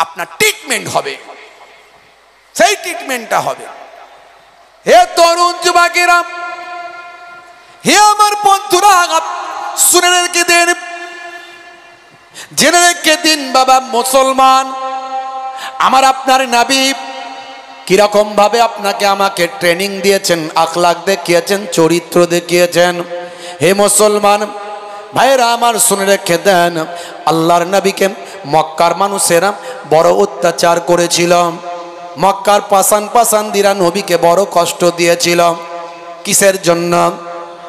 আপনার ট্রিটমেন্ট হবে, সেই ট্রিটমেন্টটা হবে। হে তরুণ যুবকেরা, হে আমার বন্ধুরা, শুনে রেখে দিন, জেনে রেখে দিন বাবা মুসলমান, আমার আপনার নবী কিরকম ভাবে আপনাকে আমাকে ট্রেনিং দিয়েছেন, আখলাক দেখিয়েছেন, চরিত্র দেখিয়েছেন। হে মুসলমান ভাইরা আমার, শুনে রেখে দেন, আল্লাহর নবীকে মক্কার মানুষেরা বড় অত্যাচার করেছিল, মক্কার পাষাণদিরা নবীকে বড় কষ্ট দিয়েছিল। কিসের জন্য?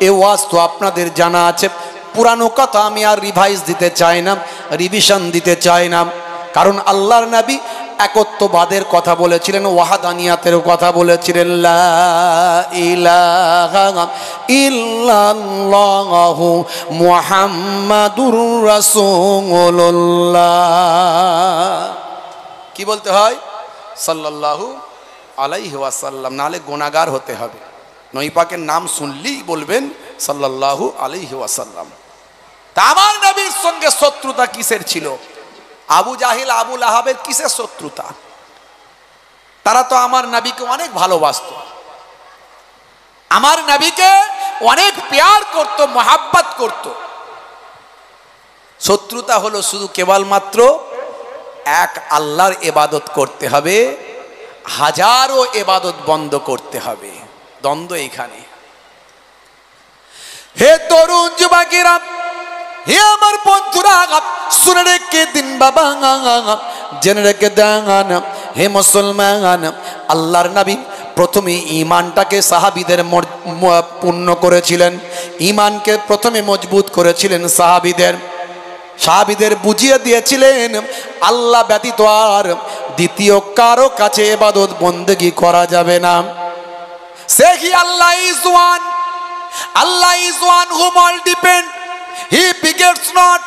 এ ওয়াজ তো আপনাদের জানা আছে, পুরানো কথা আমি আর রিভাইজ দিতে চাই না, রিভিশন দিতে চাই না। কারণ আল্লাহর নবী একত্ববাদের কথা বলেছিলেন, ওয়াহাদানিয়াতের কথা বলেছিলেন, লা ইলাহা ইল্লাল্লাহু মুহাম্মাদুর রাসূলুল্লাহ। কি বলতে হয়? সাল্লাল্লাহু আলাইহি ওয়াসাল্লাম, নালে গুনাহগার হতে হবে। নবী পাকের নাম শুনলেই বলবেন সাল্লাল্লাহু আলাইহি ওয়াসাল্লাম। তা আমার নবীর সঙ্গে শত্রুতা কিসের ছিল? আবু জাহিল, আবু লাহাবের কিসের শত্রুতা? তারা তো আমার নবীকে অনেক ভালোবাসত, আমার নবীকে অনেক প্যার করত, মোহাব্বত করত। শত্রুতা হলো শুধু কেবলমাত্র এক আল্লাহর ইবাদত করতে হবে, হাজারো ইবাদত বন্ধ করতে হবে। দ্বন্দ্ব এখানে। হে তরুণ যুবকেরা, হে আমার বন্ধুরা, শুনে রেখে দিন বাবা, জেনে রেখে দেন, হে মুসলমান, আল্লাহর নবী প্রথমে ঈমানটাকে সাহাবীদের পূর্ণ করেছিলেন, ঈমানকে প্রথমে মজবুত করেছিলেন সাহাবীদের বুঝিয়ে দিয়েছিলেন আল্লাহ ব্যতীত আর দ্বিতীয় কারো কাছে ইবাদত বন্দেগী করা যাবে না। সেই আল্লাহ ইজ ওয়ান, আল্লাহ is one whom all depend. He begets not,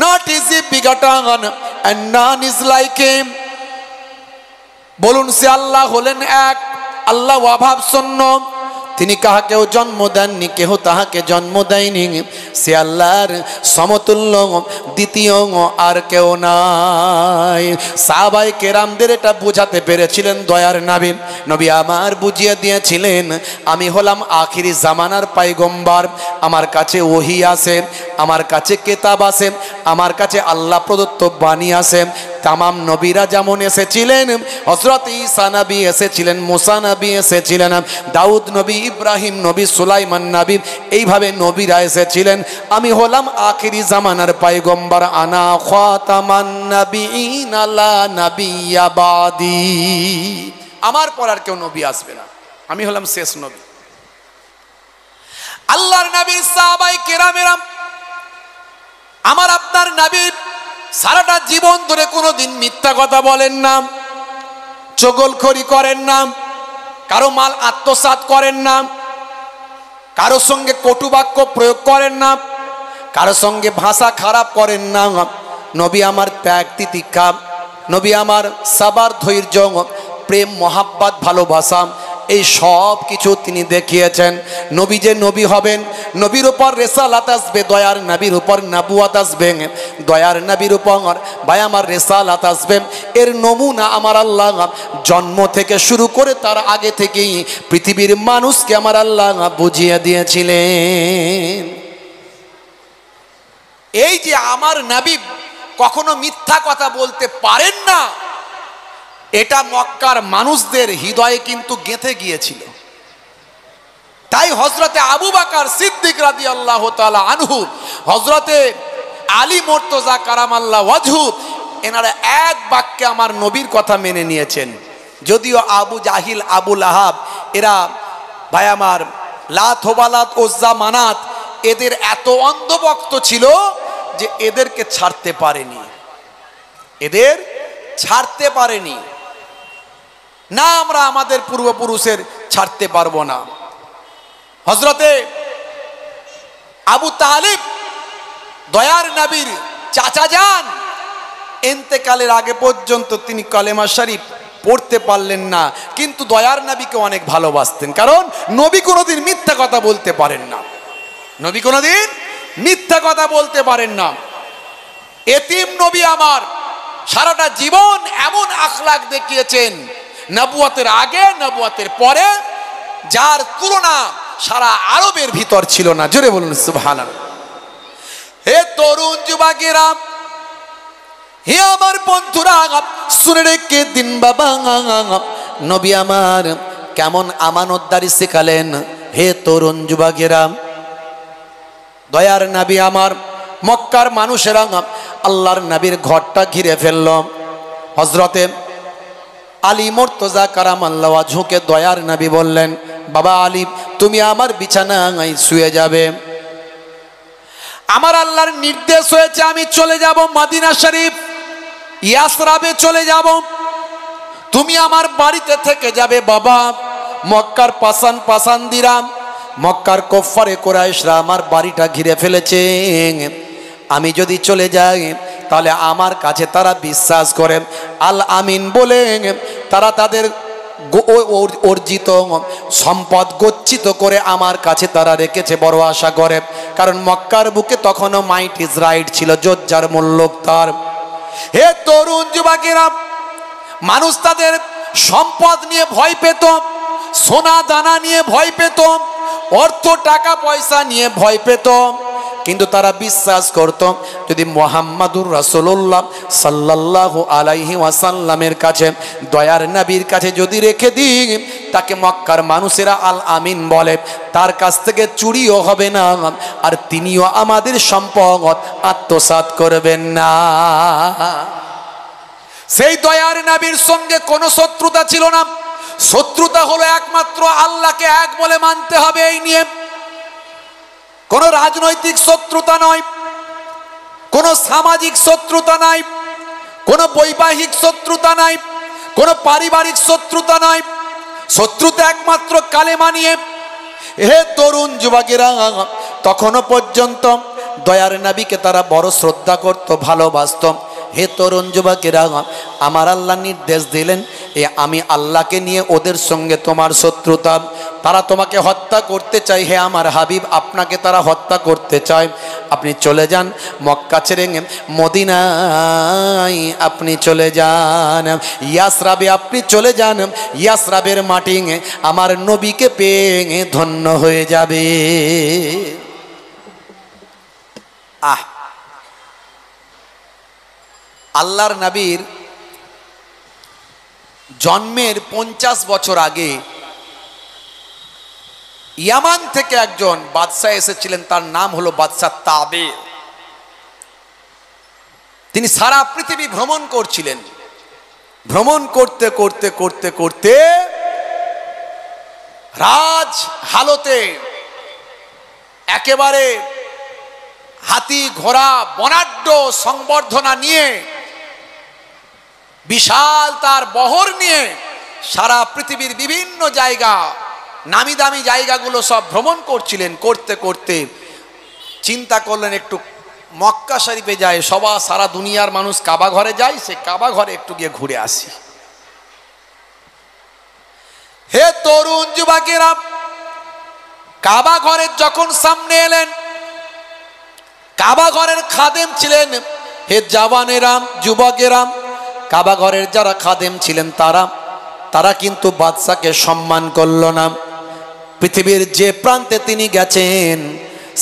not is he begotten, and none is like him. বলুন, সে আল্লাহ হলেন এক, আল্লাহ অভাব শূন্য, তিনি কাহাকেও জন্ম দেননি, কেহ তাহাকে জন্ম দেয়নি। সে আল্লাহর সমতুল্য দ্বিতীয় আর কেউ নাই। সাহাবায়ে কেরামদের এটা বোঝাতে পেরেছিলেন দয়ার নবী আমার বুঝিয়ে দিয়েছিলেন, আমি হলাম আখিরি জামানার পয়গম্বর, আমার কাছে ওহী আছে, আমার কাছে কিতাব আছে, আমার কাছে আল্লাহ প্রদত্ত বাণী আছে। তামাম নবীরা যেমন এসেছিলেন, হযরত ঈসা নবী এসেছিলেন, মুসা নবী এসেছিলেন, দাউদ নবী, ইব্রাহিম নবী, সুলাইমান নবী, এইভাবে নবীরা এসেছিলেন। আমি হলাম আখিরি জামানার পয়গম্বর, আনা খাতামান নবিয়িন লা নবিয়্যা বাদি। আমার পর আর কেউ নবী আসবে না, আমি হলাম শেষ নবী। আল্লাহর নবীর সাহাবায়ে কেরামেরা, আমার আপনার নবী সারাটা জীবন ধরে কোনোদিন মিথ্যা কথা বলেন না, চগলখড়ি করেন না, কারো মাল আত্মসাৎ করেন না, কারো সঙ্গে কটু বাক্য প্রয়োগ করেন না, কারো সঙ্গে ভাষা খারাপ করেন না। নবী আমার ত্যাগ তিতিক্ষা, নবী আমার সাবার, ধৈর্য, প্রেম, মহাব্বত, ভালোবাসা, এই সব কিছু তিনি দেখিয়েছেন। নবী যে নবী হবেন, নবীর উপর রেসালাত আসবে, দয়ার নবীর উপর নবুয়ত আসবে, দয়ার নবীর উপর ভাই আমার রেসালাত আসবে। এর নমুনা আমার আল্লাহ জন্ম থেকে শুরু করে তার আগে থেকেই পৃথিবীর মানুষকে আমার আল্লাহ বুঝিয়ে দিয়েছিলেন। এই যে আমার নবী কখনো মিথ্যা কথা বলতে পারেন না, এটা মক্কার মানুষদের হৃদয়ে কিন্তু গেঁথে গিয়েছিল। তাই হযরতে আবু বকর সিদ্দিক রাদিয়াল্লাহু তাআলা আনহু, হযরতে আলী মুর্তজা কারামাল্লাহু ওয়াজহু, এনারা এক বাক্যে আমার নবীর কথা মেনে নিয়েছেন। যদিও আবু জাহিল, আবু লাহাব, এরা ভাই আমার লাত, হুবালাত, উজ্জা, মানাত, এদের এত অন্ধভক্ত ছিল যে এদেরকে ছাড়তে পারেনি, এদের ছাড়তে পারেনি। না, আমরা আমাদের পূর্বপুরুষের ছাড়তে পারবো না। হযরতে আবু তালিব দয়ার নবীর চাচা যান, ইন্তেকালের আগে পর্যন্ত তিনি কালেমা শরীফ পড়তে পারলেন না, কিন্তু দয়ার নবীকে অনেক ভালোবাসতেন। কারণ নবী কোনোদিন মিথ্যা কথা বলতে পারেন না, নবী কোনোদিন মিথ্যা কথা বলতে পারেন না। এতিম নবী আমার, সারাটা জীবন এমন আখলাক দেখিয়েছেন নবুয়তের আগে নবুয়তের পরে, যার তুলনা সারা আরবের ভিতর ছিল না। জোরে বলুন সুবহানাল্লাহ। হে তরুণ যুবকেরা, হে আমার বন্ধুরা, শুনে রেখে দিন বাবা, নবী আমার কেমন আমানতদারি শেখালেন। হে তরুণ যুবকেরা, দয়ার নবী আমার, মক্কার মানুষেরা আল্লাহর নবীর ঘরটা ঘিরে ফেলল। হযরতে আলী মুর্তজা কারামাল্লাহ ঝুঁকে দয়ার নবী বললেন, বাবা আলী, তুমি আমার বিছানায় শুয়ে যাবে। আমার আল্লাহর নির্দেশ হয়েছে আমি চলে যাব মদিনা শরীফ, ইয়াসরাবে চলে যাব, তুমি আমার বাড়িতে থেকে যাবে। বাবা, মক্কার পাসান্দিরা, মক্কার কুফারে কুরাইশরা আমার বাড়িটা ঘিরে ফেলেছে। আমি যদি চলে যাই তাহলে আমার কাছে তারা বিশ্বাস করে আল আমিন বলে তারা তাদের অর্জিত সম্পদ গচ্ছিত করে আমার কাছে তারা রেখেছে বড় আশা করে। কারণ মক্কার বুকে তখনও মাইট ইজ রাইট ছিল, যোজ্জার মূল্য তার। হে তরুণ যুবকেরা, মানুষ তাদের সম্পদ নিয়ে ভয় পেত, সোনা দানা নিয়ে ভয় পেত, অর্থ টাকা পয়সা নিয়ে ভয় পেত, কিন্তু তারা বিশ্বাস করত যদি মুহাম্মাদুর রাসূলুল্লাহ সাল্লাল্লাহু আলাইহি ওয়াসাল্লামের কাছে, দয়ার নবীর কাছে যদি রেখে দিই, তাকে মক্কার মানুষেরা আল আমিন বলে, তার কাছ থেকে চুরিও হবে না, আর তিনিও আমাদের সম্পদ আত্মসাৎ করবেন না। সেই দয়ার নবীর সঙ্গে কোনো শত্রুতা ছিল না। শত্রুতা হলো একমাত্র আল্লাহকে এক বলে মানতে হবে, এই নিয়ে কোনো রাজনৈতিক শত্রুতা নয়, কোনো সামাজিক শত্রুতা নাই, কোনো বৈবাহিক শত্রুতা নাই, কোনো পারিবারিক শত্রুতা নয়। শত্রুতা একমাত্র কালেমা নিয়ে। হে তরুণ যুবকেরা, তখনও পর্যন্ত দয়ার নবীকে তারা বড় শ্রদ্ধা করত, ভালোবাসত। হে তরুণ যুবকেরা, আমার আল্লাহ নির্দেশ দিলেন, আমি আল্লাহকে নিয়ে ওদের সঙ্গে তোমার শত্রুতা, তারা তোমাকে হত্যা করতে চায়। হে আমার হাবিব, আপনাকে তারা হত্যা করতে চায়, আপনি চলে যান মক্কা ছেড়ে মদিনায়, আপনি চলে যান ইয়াসরাবে, আপনি চলে যান। ইয়াসরাবের মাটি আমার নবীকে পেয়ে ধন্য হয়ে যাবে। আল্লাহর নবীর জন্মের 50 বছর আগে ইয়ামান থেকে একজন বাদশাহ এসেছিলেন, তার নাম হলো বাদশাহ তাবের। তিনি সারা পৃথিবী ভ্রমণ করছিলেন। ভ্রমণ করতে করতে করতে করতে রাজ হালতে একেবারে হাতি ঘোড়া বনাঢ্য সংবর্ধনা নিয়ে, বিশাল তার বহর নিয়ে সারা পৃথিবীর বিভিন্ন জায়গা, নামি দামি জায়গাগুলো সব ভ্রমণ করছিলেন। করতে করতে চিন্তা করলেন একটু মক্কা শরীফে যায়, সারা দুনিয়ার মানুষ কাবা ঘরে যায়, সে কাবা ঘরে একটু গিয়ে ঘুরে আসি। হে তরুণ যুবকেরা, কাবা ঘরের যখন সামনে এলেন, কাবা ঘরের খাদেম ছিলেন, হে জওয়ানেরা, যুবকেরা, কাবা ঘরের যারা খাদেম ছিলেন তারা কিন্তু বাদশাকে সম্মান করল না। পৃথিবীর যে প্রান্তে তিনি গেছেন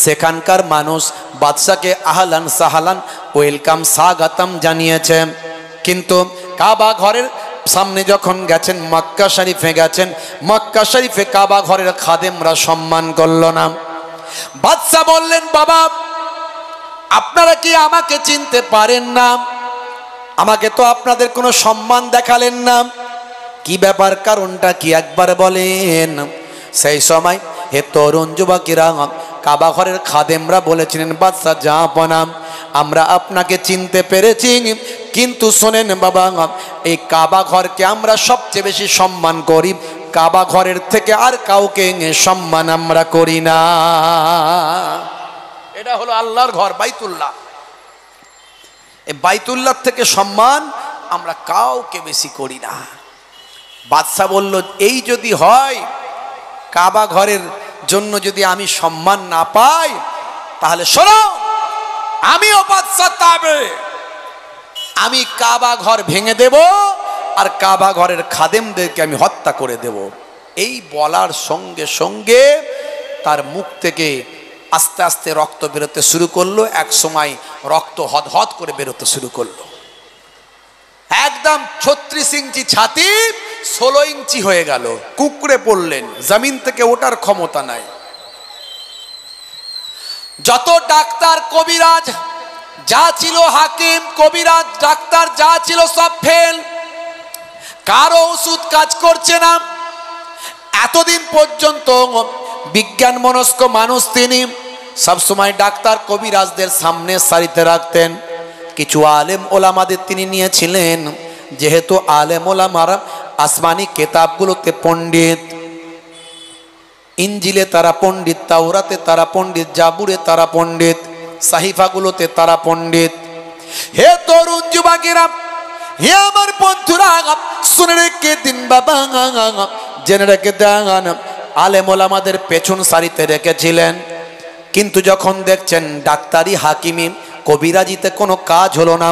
সেখানকার মানুষ বাদশাকে আহলান সাহালান ওয়েলকাম স্বাগতম জানিয়েছে, কিন্তু কাবা ঘরের সামনে যখন গেছেন, মক্কা শরীফে গেছেন, মক্কা শরীফে কাবা ঘরের খাদেমরা সম্মান করল না। বাদশা বললেন, বাবা আপনারা কি আমাকে চিনতে পারেন না? আমাকে তো আপনাদের কোনো সম্মান দেখালেন না, কি ব্যাপার, কারণটা কি একবার বলেন? সেই সময় হে তরুণ যুবকেরা, কাবা ঘরের খাদেমরা বলেছিলেন, বাদশা জাহাপনা, আমরা আপনাকে চিনতে পেরেছি, কিন্তু শোনেন বাবা, এই কাবা ঘরকে আমরা সবচেয়ে বেশি সম্মান করি, কাবা ঘরের থেকে আর কাউকে সম্মান আমরা করি না। এটা হলো আল্লাহর ঘর বাইতুল্লাহ, এই বাইতুল্লাহ থেকে সম্মান আমরা কাউকে বেশি করি না। বাদশা বলল, এই যদি হয়, কাবা ঘরের জন্য যদি আমি সম্মান না পাই, তাহলে শোনো, আমিও বাদশা তাবে, আমি কাবা ঘর ভেঙে দেব আর কাবা ঘরের খাদেমদেরকে আমি হত্যা করে দেব। এই বলার সঙ্গে সঙ্গে তার মুখ থেকে আস্তে আস্তে রক্ত বেরোতে শুরু করলো। এক সময় রক্ত হদহদ করে বেরোতে শুরু করলো। একদম 36 ইঞ্চি ছাতি 16 ইঞ্চি হয়ে গেল। কুকড়ে পড়লেন, জমিন থেকে ওঠার ক্ষমতা নাই। যত ডাক্তার কবিরাজ যা ছিল, হাকিম কবিরাজ ডাক্তার যা ছিল সব ফেল, কারো ওষুধ কাজ করছে না। এতদিন পর্যন্ত বিজ্ঞান মনস্ক মানুষ তিনি, সবসময় ডাক্তার কবিরাজদের সামনে সারিতে রাখতেন। কিছু আলেম ওলামাদের তিনি নিয়েছিলেন, যেহেতু আলেম ওলামারা আসমানি কেতাবগুলোতে পণ্ডিত, ইঞ্জিলে তারা পণ্ডিত, তাওরাতে তারা পণ্ডিত, জাবুরে তারা পণ্ডিত, সাহিফাগুলোতে তারা পণ্ডিত। হে তরুণ যুবকেরা, হে আমার বন্ধুরা, শুনে রেখে দিন বাবা, জেনে রেখে দেন, আলেম ওলামাদের পেছন সারিতে রেখেছিলেন। কিন্তু যখন দেখছেন ডাক্তারি হাকিমি কবিরাজিতে কোনো কাজ হলো না,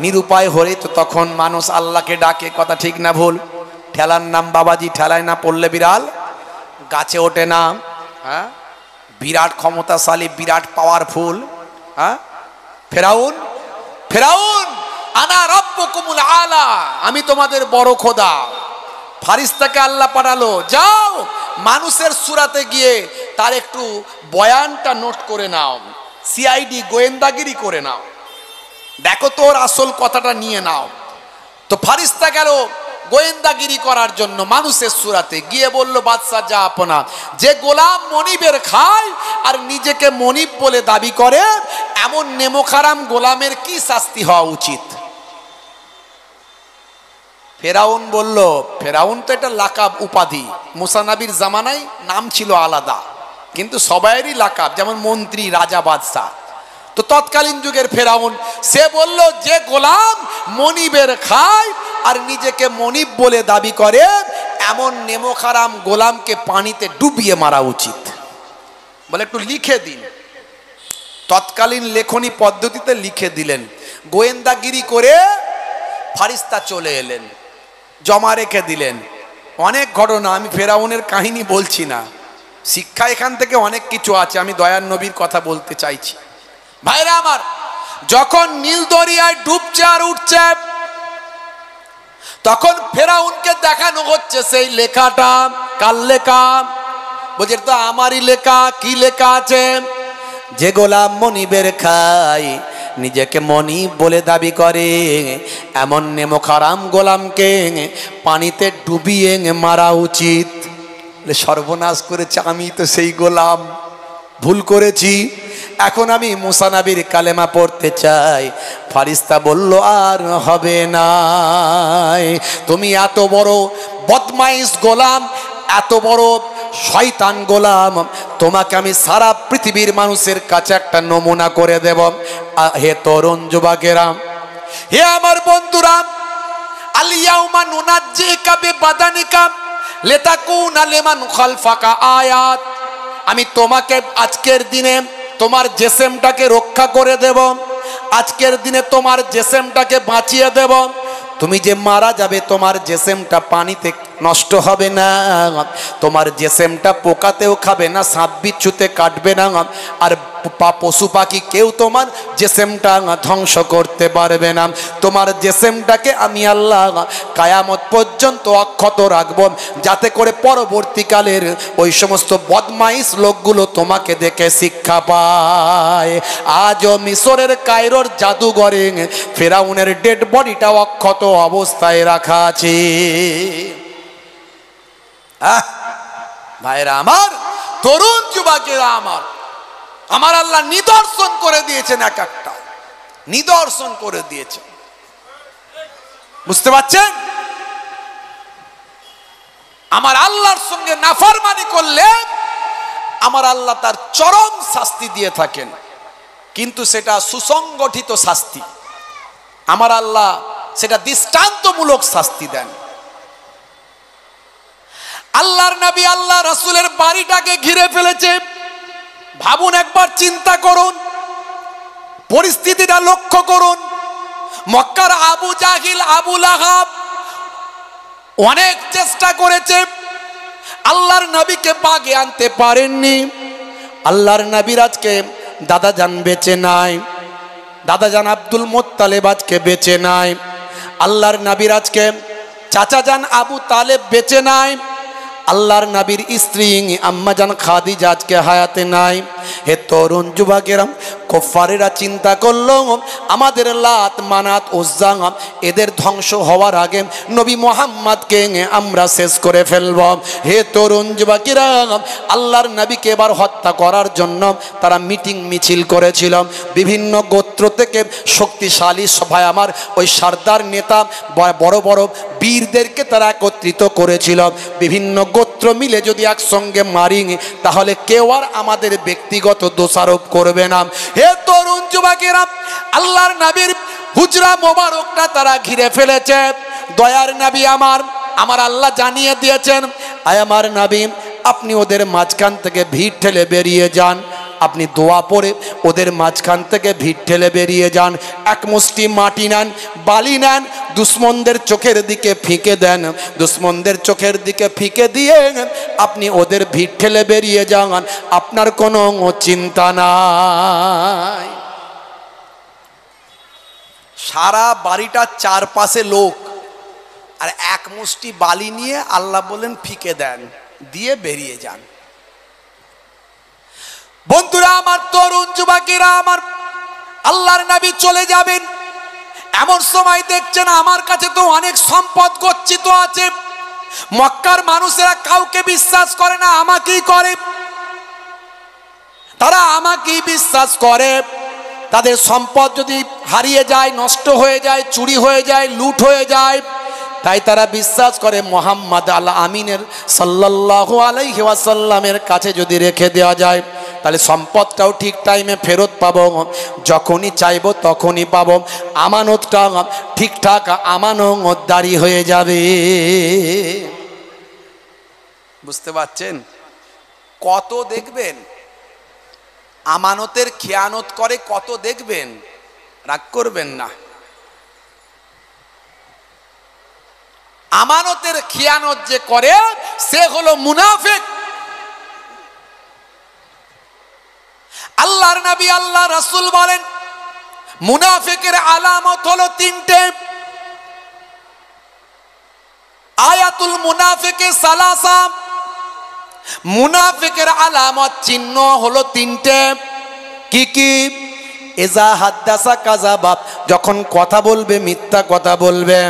নিরুপায় হলে তো তখন মানুষ আল্লাহকে ডাকে। কথা ঠিক না ভুল? ঠেলার নাম বাবাজি, ঠেলায় না পড়লে বিড়াল গাছে ওঠে না। হ্যাঁ, বিরাট ক্ষমতাশালী, বিরাট পাওয়ারফুল। হ্যাঁ, ফেরাউন, ফেরাউন আনা রাব্বুকুমুল আলা, আমি তোমাদের বড় খোদা। ফারিস্তাকে আল্লাহ পাঠালো, যাও মানুষের সুরাতে গিয়ে তার একটু বয়ানটা নোট করে নাও, সিআইডি গোয়েন্দাগিরি করে নাও, দেখো তোর আসল কথাটা নিয়ে নাও। তো ফারিস্তা গেল গোয়েন্দাগিরি করার জন্য মানুষের সুরাতে গিয়ে বলল, বাদশা যা আপনা, যে গোলাম মনিবের খায় আর নিজেকে মনিব বলে দাবি করে, এমন নেমোখারাম গোলামের কি শাস্তি হওয়া উচিত? ফেরাউন বলল, ফেরাউন তো এটা লাকাব উপাধি, মুসা নবীর জামানায় নাম ছিল আলাদা, কিন্তু সবাইয়েরই লাকাব, যেমন মন্ত্রী, রাজা, বাদশা। তো তৎকালীন যুগের ফেরাউন, সে বলল, যে গোলাম মনিবের খায় আর নিজেকে মনিব বলে দাবি করে, এমন নেমোখারাম গোলামকে পানিতে ডুবিয়ে মারা উচিত। বলে একটু লিখে দিন। তৎকালীন লেখনী পদ্ধতিতে লিখে দিলেন। গোয়েন্দাগিরি করে ফারিস্তা চলে এলেন, জমা রেখে দিলেন। অনেক ঘটনা, আমি ফেরাউনের কাহিনী বলছি না, শিক্ষা এখান থেকে অনেক কিছু আছে। আমি দয়ার নবীর কথা বলতে চাইছি। ভাইরা আমার, যখন নীল দরিয়ায় ডুবছে আর উঠছে, তখন ফেরাউনকে দেখানো হচ্ছে সেই লেখাটা। কার লেখা? বলছে তো আমারই লেখা। কি লেখা আছে? যে গোলাম মনিবের খায়, নিজেকে মনিব বলে দাবি করে, এমন নেমোখারাম গোলামকে পানিতে ডুবিয়ে মারা উচিত। সর্বনাশ করেছে, আমি তো সেই গোলাম, ভুল করেছি। এখন আমি মুসা নবীর কালেমা পড়তে চাই। ফারিস্তা বলল, আর হবে না, তুমি এত বড় বদমাইশ গোলাম, এত বড় শয়তান গোলাম, তোমাকে আমি সারা পৃথিবীর মানুষের কাছে একটা নমুনা করে দেব। হে তরুণ যুবকেরা, হে আমার বন্ধুরা, আলিয়াউমা নুনাজ্জিকা বিবাদানিকা লিতাকুনা লিমান খালফাকা আয়াত, আমি তোমাকে আজকের দিনে তোমার জিসমটাকে রক্ষা করে দেব, আজকের দিনে তোমার জিসমটাকে বাঁচিয়ে দেব। তুমি যে মারা যাবে, তোমার জিসমটা পানিতে নষ্ট হবে না, তোমার জিসমটা পোকাতেও খাবে না, সাপ বিচ্ছুতে কাটবে না, আর পশু পাখি কেউ তোমার জিসমটা ধ্বংস করতে পারবে না। তোমার জিসমটাকে আমি আল্লাহ কায়ামত পর্যন্ত অক্ষত রাখব, যাতে করে পরবর্তীকালের ওই সমস্ত বদমাইশ লোকগুলো তোমাকে দেখে শিক্ষা পায়। আজও মিশরের কায়রোর জাদুঘরে ফেরাউনের ডেড বডিটা অক্ষত অবস্থায় রাখা আছে। ভাইরা আমার, তরুণ যুবকেরা আমার, আমার আল্লাহ নিদর্শন করে দিয়েছেন, এক একটা নিদর্শন করে দিয়েছেন। বুঝতে পারছেন? আমার আল্লাহর সঙ্গে নাফরমানি করলে আমার আল্লাহ তার চরম শাস্তি দিয়ে থাকেন, কিন্তু সেটা সুসংগঠিত শাস্তি। আমার আল্লাহ সেটা দৃষ্টান্তমূলক শাস্তি দেন। আল্লাহর নবী আল্লাহ রাসূলের বাড়িটাকে ঘিরে ফেলেছে। ভাবুন, একবার চিন্তা করুন, পরিস্থিতিটা লক্ষ্য করুন। মক্কার আবু জাহিল, আবু লাহাব অনেক চেষ্টা করেছে, আল্লাহর নবীকে বাগে আনতে পারেননি। আল্লাহর নবীর আজকে দাদা জান বেঁচে নাই, দাদা জান আব্দুল মুত্তালিব আজকে বেঁচে নাই। আল্লাহর নবীর আজকে চাচা জান আবু তালেব বেঁচে নাই। আল্লাহর নবীর স্ত্রী আম্মা জান খাদিজা আজকে হায়াতে নাই। হে তরুণ যুবকেরা, কুফারেরা চিন্তা করলো আমাদের লাত মানাত উজ্জা এদের ধ্বংস হওয়ার আগে নবী মুহাম্মদকে আমরা শেষ করে ফেলব। হে তরুণ যুবকেরা, আল্লাহর নবীকে এবার হত্যা করার জন্য তারা মিটিং মিছিল করেছিল। বিভিন্ন গোত্র থেকে শক্তিশালী সভায় আমার ওই সর্দার নেতা বড় বড় বীরদেরকে তারা একত্রিত করেছিল। বিভিন্ন গোত্র মিলে যদি একসঙ্গে মারি তাহলে কেউ আর আমাদের ব্যক্তিগত দোষারোপ করবে না। হে তরুণ যুবকেরা, আল্লাহর নবীর হুজরা মোবারকটা তারা ঘিরে ফেলেছে। দয়ার নবী আমার আল্লাহ জানিয়ে দিয়েছেন, আয় আমার নবী, আপনি ওদের মাঝখান থেকে ভিড় ঠেলে বেরিয়ে যান। আপনি দোয়া পড়ে ওদের মাঝখান থেকে ভিড় ঠেলে বেরিয়ে যান। এক মুষ্টি মাটি নেন, বালি নেন, দুশ্মনদের চোখের দিকে ফিকে দেন। দুশ্মনদের চোখের দিকে ফিকে দিয়ে আপনি ওদের ভিড় ঠেলে বেরিয়ে যান, আপনার কোনো চিন্তা নাই। সারা বাড়িটার চারপাশে লোক, আর এক মুষ্টি বালি নিয়ে আল্লাহ বলেন ফিকে দেন, দিয়ে বেরিয়ে যান। বন্ধুরা আমার, তরুণ যুবকেরা আমার, আল্লাহর নবী চলে যাবেন। এমন সময় দেখছেন আমার কাছে তো অনেক সম্পদ গচ্ছিত আছে, মক্কার মানুষেরা কাউকে বিশ্বাস করে না, আমাকেই করে। তারা আমাকেই বিশ্বাস করে। তাদের সম্পদ যদি হারিয়ে যায়, নষ্ট হয়ে যায়, চুরি হয়ে যায়, লুট হয়ে যায়, তাই তারা বিশ্বাস করে মুহাম্মদ আল আমিনের সাল্লাল্লাহু আলাইহি ওয়াসাল্লামের কাছে যদি রেখে দেওয়া যায় তাহলে সম্পদটাও ঠিক টাইমে ফেরত পাবো, যখনই চাইবো তখনই পাবো। আমানতটা ঠিকঠাক আমানতদারি হয়ে যাবে। বুঝতে পারছেন? কত দেখবেন আমানতের খেয়ানত করে, কত দেখবেন। রাগ করবেন না। আমানতের খেয়ানত যে করে সে হলো মুনাফিক। আল্লাহর নবী আল্লাহ রাসূল বলেন মুনাফিকের আলামত হলো তিনটে। আয়াতুল মুনাফিকে সালাসা, মুনাফিকের আলামত চিহ্ন হলো তিনটে। কি কি? ইজা হাদ্দাসা কাযাবা, যখন কথা বলবে মিথ্যা কথা বলবে।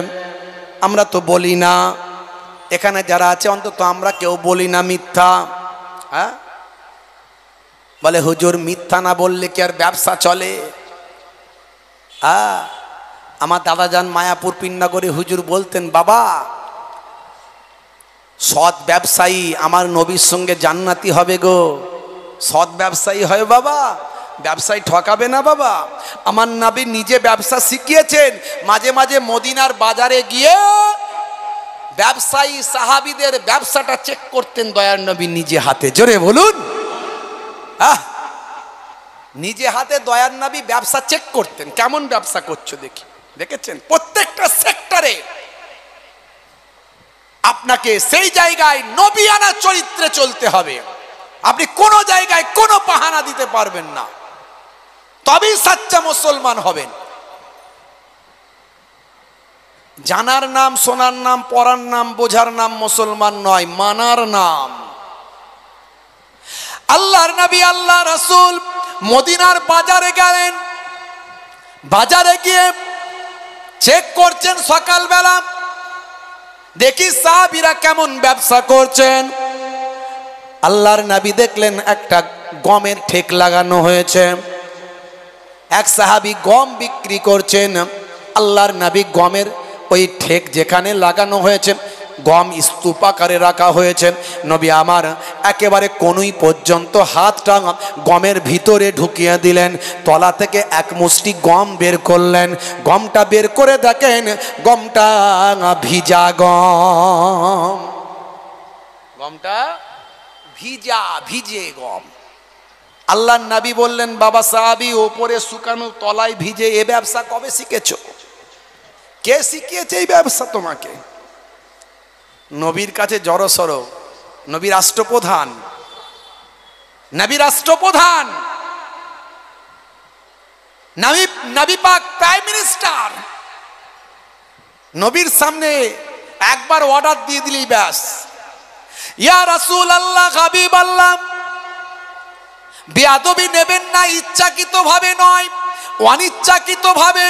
আমরা তো বলি না, এখানে যারা আছে অন্তত আমরা কেউ বলি না মিথ্যা। হ্যাঁ, বলে হুজুর মিথ্যা না বললে কি আর ব্যবসা চলে? আমার দাদা যান মায়াপুর পিন্নাগরে হুজুর বলতেন, বাবা সৎ ব্যবসায়ী আমার নবীর সঙ্গে জান্নাতি হবে গো। সৎ ব্যবসায়ী হয় বাবা, ব্যবসায়ী ঠকাবে না বাবা। আমার নবী নিজে ব্যবসা শিখিয়েছেন। মাঝে মাঝে মদিনার বাজারে গিয়ে ব্যবসায়ী সাহাবীদের ব্যবসাটা চেক করতেন দয়ার নবী নিজে হাতে। জোরে বলুন। নিজে হাতে দয়ার নবী ব্যবসা চেক করতেন, কেমন ব্যবসা করছো দেখি। দেখেছেন? প্রত্যেকটা সেক্টরে আপনাকে সেই জায়গায় নবিয়ানা চরিত্রে চলতে হবে। আপনি কোনো জায়গায় কোনো বাহানা দিতে পারবেন না, তবেই সাচ্চা মুসলমান হবেন। জানার নাম, শোনার নাম, পড়ার নাম, বোঝার নাম মুসলমান নয়, মানার নাম। আল্লাহর নবী আল্লাহ রাসূল মদিনার বাজারে গেলেন। বাজারে গিয়ে চেক করছেন সকালবেলা, দেখি সাহাবীরা কেমন ব্যবসা করছেন। আল্লাহর নবী দেখলেন একটা গমের ঠেক লাগানো হয়েছে। এক সাহাবী গম বিক্রি করছেন। আল্লাহর নবী গমের ওই ঠেক যেখানে লাগানো হয়েছে গম স্তূপ আকারে রাখা হয়েছে। নবী আমার একেবারে কনুই পর্যন্ত হাতটা গমের ভিতরে ঢুকিয়ে দিলেন। তলা থেকে এক মুষ্টি গম বের করলেন। গমটা বের করে দেখেন গমটা ভিজা গম। গমটা ভিজা, ভিজে গম। আল্লাহর নবী বললেন, বাবা সাহাবী, ওপরে শুকানো তলায় ভিজে এ ব্যবসা কবে শিখেছো? কে শিখিয়েছে এই ব্যবসা তোমাকে? নবীর কাছে জড়সড়, নবী রাষ্ট্রপ্রধান, নবী রাষ্ট্রপ্রধান, নবী পাক প্রাইম মিনিস্টার, নবীর সামনে একবার অর্ডার দিয়ে দিলি ব্যাস, ইয়া রাসূল আল্লাহ, হাবিব আল্লাহ, বেয়াদবি নেবেন না, ইচ্ছাকৃত ভাবে নয়, অনিচ্ছাকৃত ভাবে।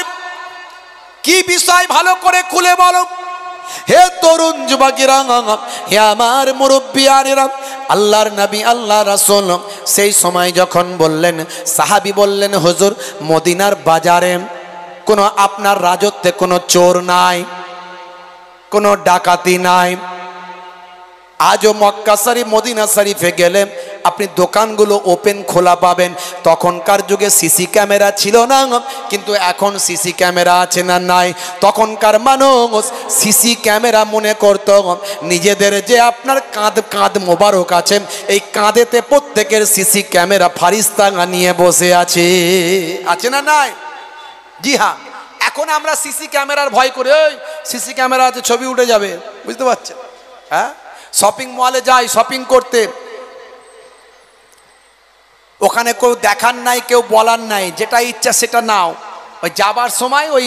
কি বিষয় ভালো করে খুলে বলো। হে তরুণ যুবকেরা, হে আমার মুরব্বিয়ানেরা, আল্লাহর নবী আল্লাহ রাসূল সেই সময় যখন বললেন, সাহাবী বললেন, হুজুর মদিনার বাজারে কোনো আপনার রাজত্বে কোনো চোর নাই, কোনো ডাকাতি নাই। আজও মক্কা শরীফ মদিনা শরীফে গেলে আপনি দোকানগুলো ওপেন খোলা পাবেন। তখনকার যুগে সিসি ক্যামেরা ছিল না, কিন্তু এখন সিসি ক্যামেরা আছে না নাই? তখনকার মানুষ সিসি ক্যামেরা মনে করত নিজেদের যে আপনার কাঁধ মোবারক আছে, এই কাঁধেতে প্রত্যেকের সিসি ক্যামেরা ফারিস্তা নিয়ে বসে আছে, আছে না নাই? জি হ্যাঁ, এখন আমরা সিসি ক্যামেরার ভয় করে, ওই সিসি ক্যামেরা আছে ছবি উঠে যাবে, বুঝতে পারছেন? হ্যাঁ, শপিং মলে যাই শপিং করতে, ওখানে কেউ দেখার নাই, কেউ বলার নাই, যেটা ইচ্ছা সেটা নাও। ওই যাবার সময়, ওই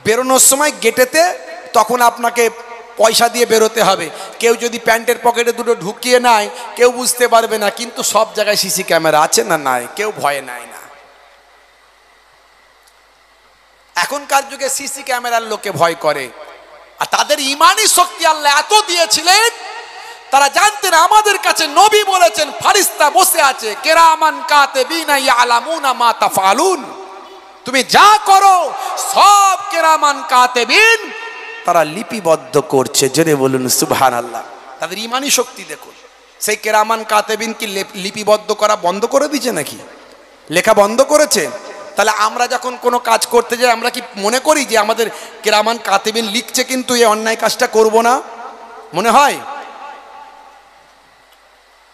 বেরোনোর সময় গেটেতে তখন আপনাকে পয়সা দিয়ে বেরোতে হবে। কেউ যদি প্যান্টের পকেটে দুটো ঢুকিয়ে নেয় কেউ বুঝতে পারবে না, কিন্তু সব জায়গায় সিসি ক্যামেরা আছে না নাই? কেউ ভয় নেয় না। এখনকার যুগে সিসি ক্যামেরার লোকে ভয় করে। আর তাদের ইমানি শক্তি আল্লাহ এত দিয়েছিলেন, তারা জানতেন আমাদের কাছে নবী বলেছেন ফারিস্তা বসে আছে, কিরামান কাতিবিনা ইয়ালামুনা মা তাফআলুন, তুমি যা করো সব কিরামান কাতিবিন তারা লিপিবদ্ধ করছে। জোরে বলুন সুবহানাল্লাহ। তাদের ইমানি শক্তি দেখুন। সেই কিরামান কাতিবিন কি লিপিবদ্ধ করা বন্ধ করে দিয়েছে নাকি? লেখা বন্ধ করেছে? তাহলে আমরা যখন কোনো কাজ করতে যাই আমরা কি মনে করি যে আমাদের কিরামান কাতিবিন লিখছে কিন্তু এই অন্যায় কাজটা করব না? মনে হয়?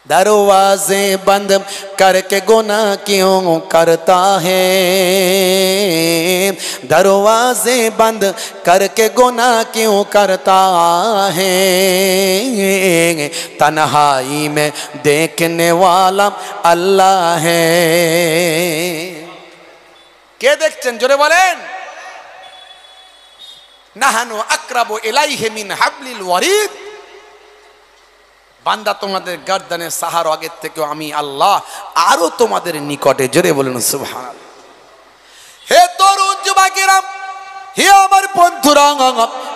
दरवाजे बंद करके गुनाह क्यों करता है, दरवाजे बंद करके गुनाह क्यों करता है, तन्हाई में देखने वाला अल्लाह है। কে দেখছেন জোরে বলেন? নাহানু আকরাবু ইলাইহি মিন হাবলিল ওয়ারিদ, বান্দা তোমাদের গর্দানের সাহার আগের থেকেও আমি আল্লাহ আরো তোমাদের নিকটে। জোরে বলুন সুবহানাল্লাহ। হে তরুণ যুবকেরা, হে আমার বন্ধুরা,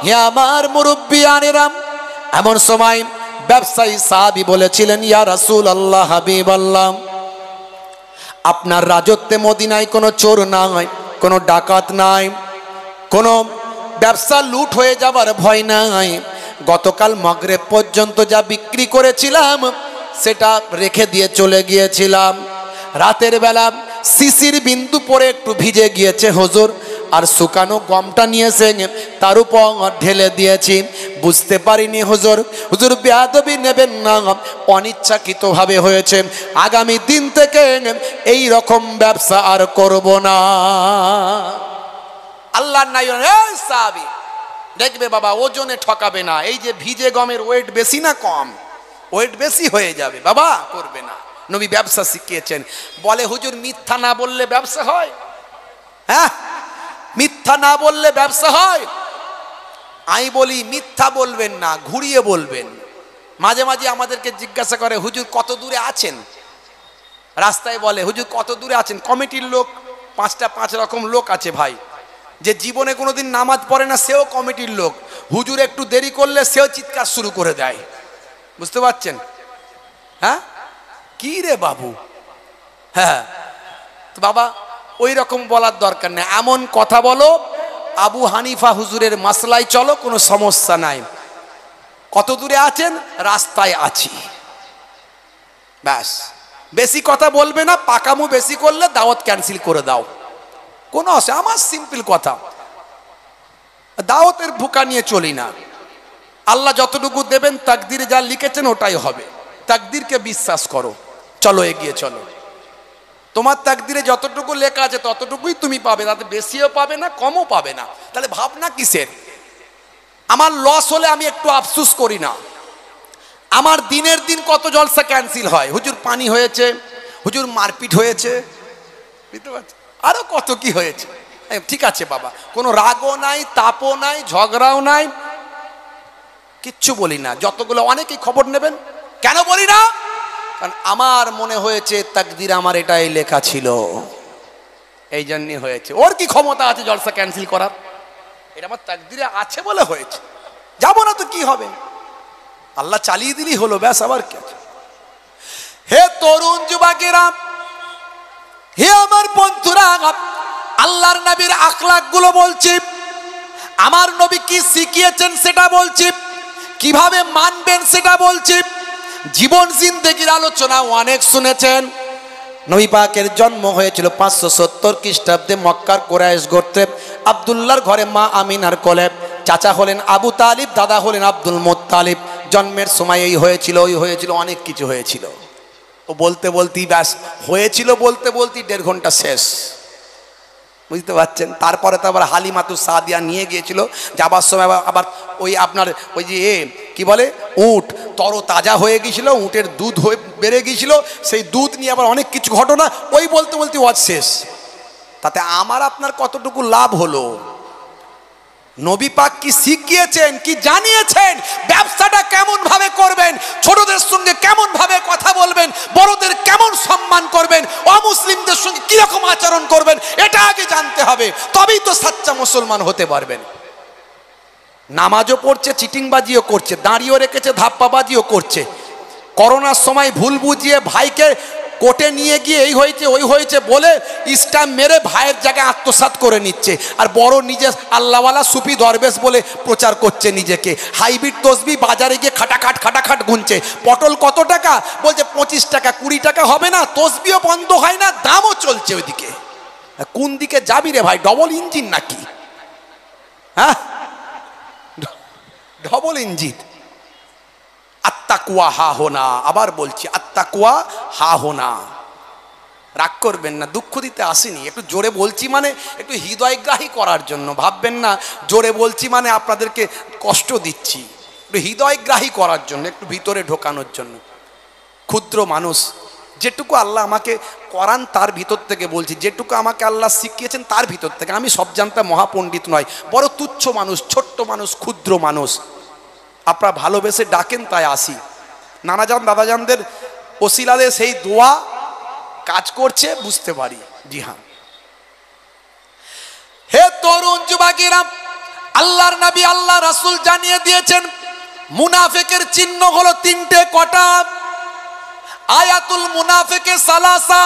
হে আমার মুরব্বিয়ানেরা, এমন সময় ব্যবসায়ী সাহাবী বলেছিলেন, ইয়া রাসূলুল্লাহ, হাবিব আল্লাহ, আপনার রাজত্বে মদিনায় কোনো চোর নাই, কোনো ডাকাত নাই, কোনো ব্যবসা লুট হয়ে যাবার ভয় নাই। গতকাল মাগরিব পর্যন্ত যা বিক্রি করেছিলাম সেটা রেখে দিয়ে চলে গিয়েছিলাম। রাতের বেলা শিশির বিন্দু পরে একটু ভিজে গিয়েছে হুজুর, আর শুকানো গমটা নিয়েছে তার উপর ঢেলে দিয়েছি, বুঝতে পারিনি হুজুর। হুজুর বেয়াদবি নেবেন না, অনিচ্ছাকৃতভাবে হয়েছে। আগামী দিন থেকে এই রকম ব্যবসা আর করব না। আল্লাহর নাই সাহাবী দেখবে বাবা, ওজনে ঠকাবে না। এই যে ভিজে গমের ওয়েট বেশি না কম? ওয়েট বেশি হয়ে যাবে, বাবা করবে না। নবী ব্যবসা শিখিয়েছেন। বলে হুজুর মিথ্যা না বললে ব্যবসা হয়? হ্যাঁ, মিথ্যা না বললে ব্যবসা হয়? আমি বলি মিথ্যা বলবেন না, ঘুরিয়ে বলবেন। মাঝে মাঝে আমাদেরকে জিজ্ঞাসা করে হুজুর কত দূরে আছেন, রাস্তায় বলে হুজুর কত দূরে আছেন। কমিটির লোক 5 রকম লোক আছে ভাই, যে জীবনে কোনোদিন নামাজ পড়ে না সেও কমিটির লোক। হুজুর একটু দেরি করলে সেও চিৎকার শুরু করে দেয়, বুঝতে পারছেন? হ্যাঁ, কি রে বাবু? হ্যাঁ, তো বাবা ওই রকম বলার দরকার নেই। এমন কথা বলো আবু হানিফা হুজুরের মাসলায় চলো, কোনো সমস্যা নাই। কত দূরে আছেন? রাস্তায় আছি, ব্যাস। বেশি কথা বলবে না, পাকামু বেশি করলে দাওয়াত ক্যান্সেল করে দাও, কোনো অসুবিধা। আমার সিম্পল কথা, দাওয়াতের ভুকা নিয়ে চলি না। আল্লাহ যতটুকু দেবেন তাকদিরে যা লিখেছেন ওটাই হবে। তাকদিরকে বিশ্বাস করো, চলো এগিয়ে চলো। তোমার তাকদিরে যতটুকু লেখা আছে ততটুকুই তুমি পাবে, তাতে বেশিও পাবে না কমও পাবে না। তাহলে ভাবনা কিসের? আমার লস হলে আমি একটু আফসোস করি না। আমার দিনের দিন কত জলসা ক্যান্সেল হয়, হুজুর পানি হয়েছে, হুজুর মারপিট হয়েছে, বুঝতে পারছি, আরো কত কি হয়েছে। ঠিক আছে বাবা, কোনো রাগও নাই, তাপও নাই, ঝগড়াও নাই, কিচ্ছু বলি না। যতগুলো অনেকেই খবর নেবেন, কেন বলি না? কারণ আমার মনে হয়েছে তাকদির আমার এটাই লেখা ছিল, এই জন্য হয়েছে। ওর কি ক্ষমতা আছে জলসা ক্যান্সেল করার? এটা আমার তাকদিরে আছে বলে হয়েছে, যাবো না তো কি হবে, আল্লাহ চালিয়ে দিলেই হলো, ব্যাস। আবার কি আছে? হে তরুণ যুবকেরা, হে আমার বন্ধুরা, আল্লাহর নবীর আখলাক গুলো বলছি, আমার নবী কি শিখিয়েছেন সেটা বলছি, কিভাবে মানবেন সেটা বলছি। জীবন জিন্দেগির আলোচনা অনেক শুনেছেন। নবী পাকের জন্ম হয়েছিল 570 খ্রিস্টাব্দে মক্কার কুরাইশ গোত্রে, আব্দুল্লাহর ঘরে মা আমিনার কোলে। চাচা হলেন আবু তালিব, দাদা হলেন আব্দুল মুত্তালিব। জন্মের সময় এই হয়েছিল, ওই হয়েছিল, অনেক কিছু হয়েছিল। ও বলতে বলতেই ব্যাস হয়েছিল, বলতে বলতেই 1.5 ঘন্টা শেষ, বুঝতে পারছেন। তারপরে তো আবার হালিমাতু সাদিয়া নিয়ে গিয়েছিল, যাবার সময় আবার ওই আপনার ওই যে কি বলে উট তরতাজা হয়ে গিয়েছিল, উটের দুধ হয়ে বেড়ে গিয়েছিল, সেই দুধ নিয়ে আবার অনেক কিছু ঘটনা, ওই বলতে বলতে ওয়াজ শেষ। তাতে আমার আপনার কতটুকু লাভ হলো? নবী পাক কি শিখিয়েছেন, কি জানিয়েছেন, ব্যবসাটা কেমন ভাবে করবেন, ছোটদের সঙ্গে কেমন ভাবে কথা বলবেন, বড়দের কেমন সম্মান করবেন, অমুসলিমদের সঙ্গে কিরকম আচরণ করবেন, এটা আগে জানতে হবে, তবেই তো সাচ্চা মুসলমান হতে পারবেন। নামাজও পড়ছে, চিটিংবাজিও করছে, দাঁড়িয়েও রেখেছে, ধাপ্পাবাজিও করছে। করোনার সময় ভুল বুঝিয়ে ভাইকে কোর্টে নিয়ে গিয়ে এই হয়েছে ওই হয়েছে বলে স্ট্যাম্প মেরে ভাইয়ের জায়গায় আত্মসাৎ করে নিচ্ছে, আর বড় নিজে আল্লাহওয়ালা সুফি দরবেশ বলে প্রচার করছে নিজেকে। হাইব্রিড তসবি বাজারে গিয়ে খাটাখাট গুনছে। পটল কত টাকা? বলছে 25 টাকা, 20 টাকা হবে না। তসবিও বন্ধ হয় না, দামও চলছে ওইদিকে। কোন দিকে যাবি রে ভাই? ডবল ইঞ্জিন নাকি? হ্যাঁ, ডবল ইঞ্জিন। আত্তাকুয়া হা হোনা, আবার বলছি আত্তাকুয়া হা হোনা। রাগ করবেন না, দুঃখ দিতে আসেনি, একটু জোরে বলছি মানে একটু হৃদয়গ্রাহী করার জন্য। ভাববেন না জোরে বলছি মানে আপনাদেরকে কষ্ট দিচ্ছি, একটু হৃদয়গ্রাহী করার জন্য, একটু ভিতরে ঢোকানোর জন্য। ক্ষুদ্র মানুষ, যেটুকু আল্লাহ আমাকে করান তার ভিতর থেকে বলছি, যেটুকু আমাকে আল্লাহ শিখিয়েছেন তার ভিতর থেকে। আমি সব জানতা মহাপণ্ডিত নয়, বড় তুচ্ছ মানুষ, ছোট্ট মানুষ, ক্ষুদ্র মানুষ। আপনারা ভালোবেসে ডাকেন তাই আসি। নানাজান দাদাজানদের ওসিলাতে সেই দোয়া কাজ করছে, বুঝতে পারি। জি হ্যাঁ। হে তরুণ যুবকেরা, আল্লাহর নবী আল্লাহ রাসূল জানিয়ে দিয়েছেন মুনাফিকের চিহ্ন হলো 3টে। কটা? আয়াতুল মুনাফিকে সালাসা,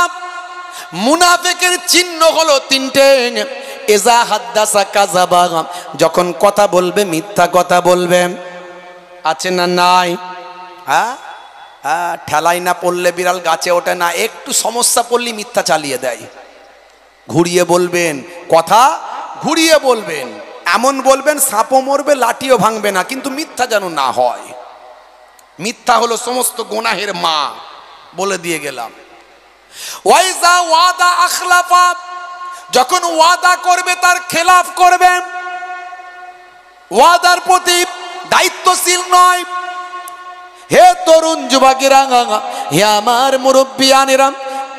মুনাফিকের চিহ্ন হলো 3টে। ইজা হাদ্দাসা কাযাবা, যখন কথা বলবে মিথ্যা কথা বলবে। আছে না নাই? হ্যাঁ, ঠেলাই না পড়লে বিড়াল গাছে ওঠে না, একটু সমস্যা পড়লে মিথ্যা চালিয়ে দেয়। ঘুরিয়ে বলবেন, কথা ঘুরিয়ে বলবেন, এমন বলবেন সাপও মরবে লাঠিও ভাঙবে না, কিন্তু মিথ্যা যেন না হয়। মিথ্যা হলো সমস্ত গুনাহের মা, বলে দিয়ে গেলাম। ওয়াইজা ওয়াদা আখলাফা, যখন ওয়াদা করবে তার খেলাফ করবে, ওয়াদার প্রতি দায়িত্বশীল নয়। হে তরুণ যুবকেরা, হে আমার মুরব্বিয়ানেরা,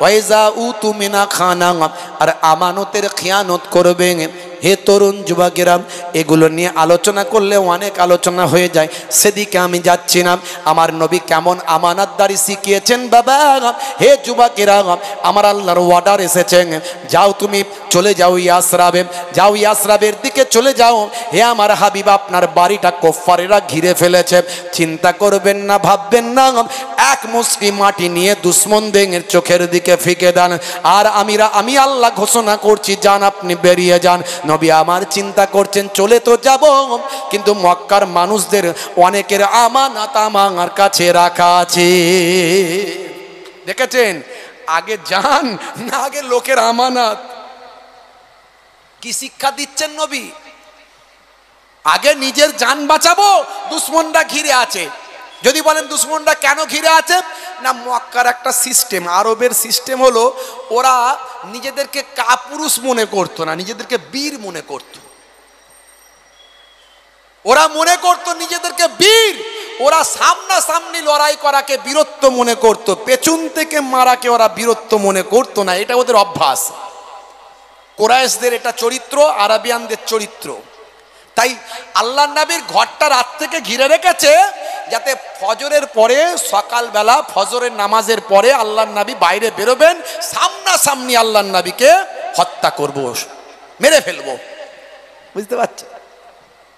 ওয়াইজা উতু মিনা খানা, আর আমানতের খিয়ানত করবে। হে তরুণ যুবকেরা, এগুলো নিয়ে আলোচনা করলে অনেক আলোচনা হয়ে যায়, সেদিকে আমি যাচ্ছি না। আমার নবী কেমন আমানতদারি শিখিয়েছেন বাবা। হে যুবকেরা, আমার আল্লাহর অর্ডার এসেছেন, যাও তুমি চলে যাও ইয়াসরাবে, যাও ইয়াসরাবের দিকে চলে যাও। হে আমার হাবিব, আপনার বাড়িটা কুফারেরা ঘিরে ফেলেছে, চিন্তা করবেন না, ভাববেন না। এক মুষ্টি মাটি নিয়ে দুশমনদের চোখের দিকে ফিকে দেন, আর আমি আল্লাহ ঘোষণা করছি, যান আপনি বেরিয়ে যান। নবী আমার চিন্তা করছেন চলে তো যাব, কিন্তু মক্কার মানুষদের অনেকের আমানত আমার কাছে রাখা আছে। দেখেছেন, আগে যান না আগে লোকের আমানত। কি শিক্ষা দিচ্ছেন নবী? আগে নিজের জান বাঁচাবো, দুশ্মনরা ঘিরে আছে। যদি বলেন দুশ্মনরা কেন ঘিরে আছে, না মক্কার একটা সিস্টেম, আরবের সিস্টেম হলো ওরা নিজেদেরকে কাপুরুষ মনে করতো না, নিজেদেরকে বীর মনে করত। ওরা মনে করত নিজেদেরকে বীর, ওরা সামনাসামনি লড়াই করাকে বীরত্ব মনে করত, পেছন থেকে মারাকে ওরা বীরত্ব মনে করত না, এটা ওদের অভ্যাস। কুরাইশদের এটা চরিত্র, আরাবিয়ানদের চরিত্র। তাই আল্লাহর নবীর ঘরটা রাত থেকে ঘিরে রেখেছে যাতে ফজরের পরে, সকালবেলা ফজরের নামাজের পরে আল্লাহর নবী বাইরে বেরোবেন, সামনাসামনি আল্লাহর নবীকে হত্যা করব, মেরে ফেলবো। বুঝতে পারছেন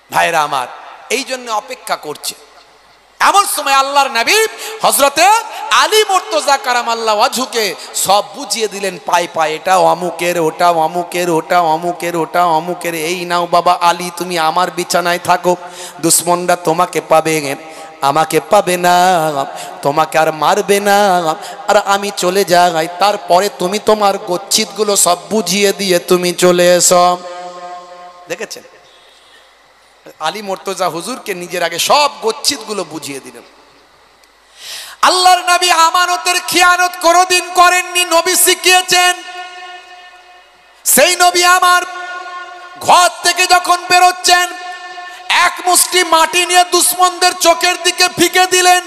ভাইরা আমার? এই জন্য অপেক্ষা করছে। এমন সময় আল্লাহর নবী হযরতে আলী মুর্তজা কারামাল্লাহু ওয়াজহুকে সব বুঝিয়ে দিলেন পায়ে পায়ে, এটা অমুকের, ওটা অমুকের, ওটা অমুকের, ওটা অমুকের। এই নাও বাবা আলী, তুমি আমার বিছানায় থাকো, দুশ্মনরা তোমাকে পাবে, আমাকে পাবে না, তোমাকে আর মারবে না, আর আমি চলে যাই। তারপরে তুমি তোমার গচ্ছিতগুলো সব বুঝিয়ে দিয়ে তুমি চলে এসো। দেখেছেন আলী মুর্তজা হুজুরকে নিজের আগে সব গচ্ছিতগুলো বুঝিয়ে দিলেন। আল্লাহর নবী আমানতের খিয়ানত কোনোদিন করেননি, নবী শিখিয়েছেন। সেই নবী আমার ঘর থেকে যখন বেরোচ্ছেন, এক মুষ্টি মাটি নিয়ে দুশ্মনদের চোখের দিকে ফিকে দিলেন।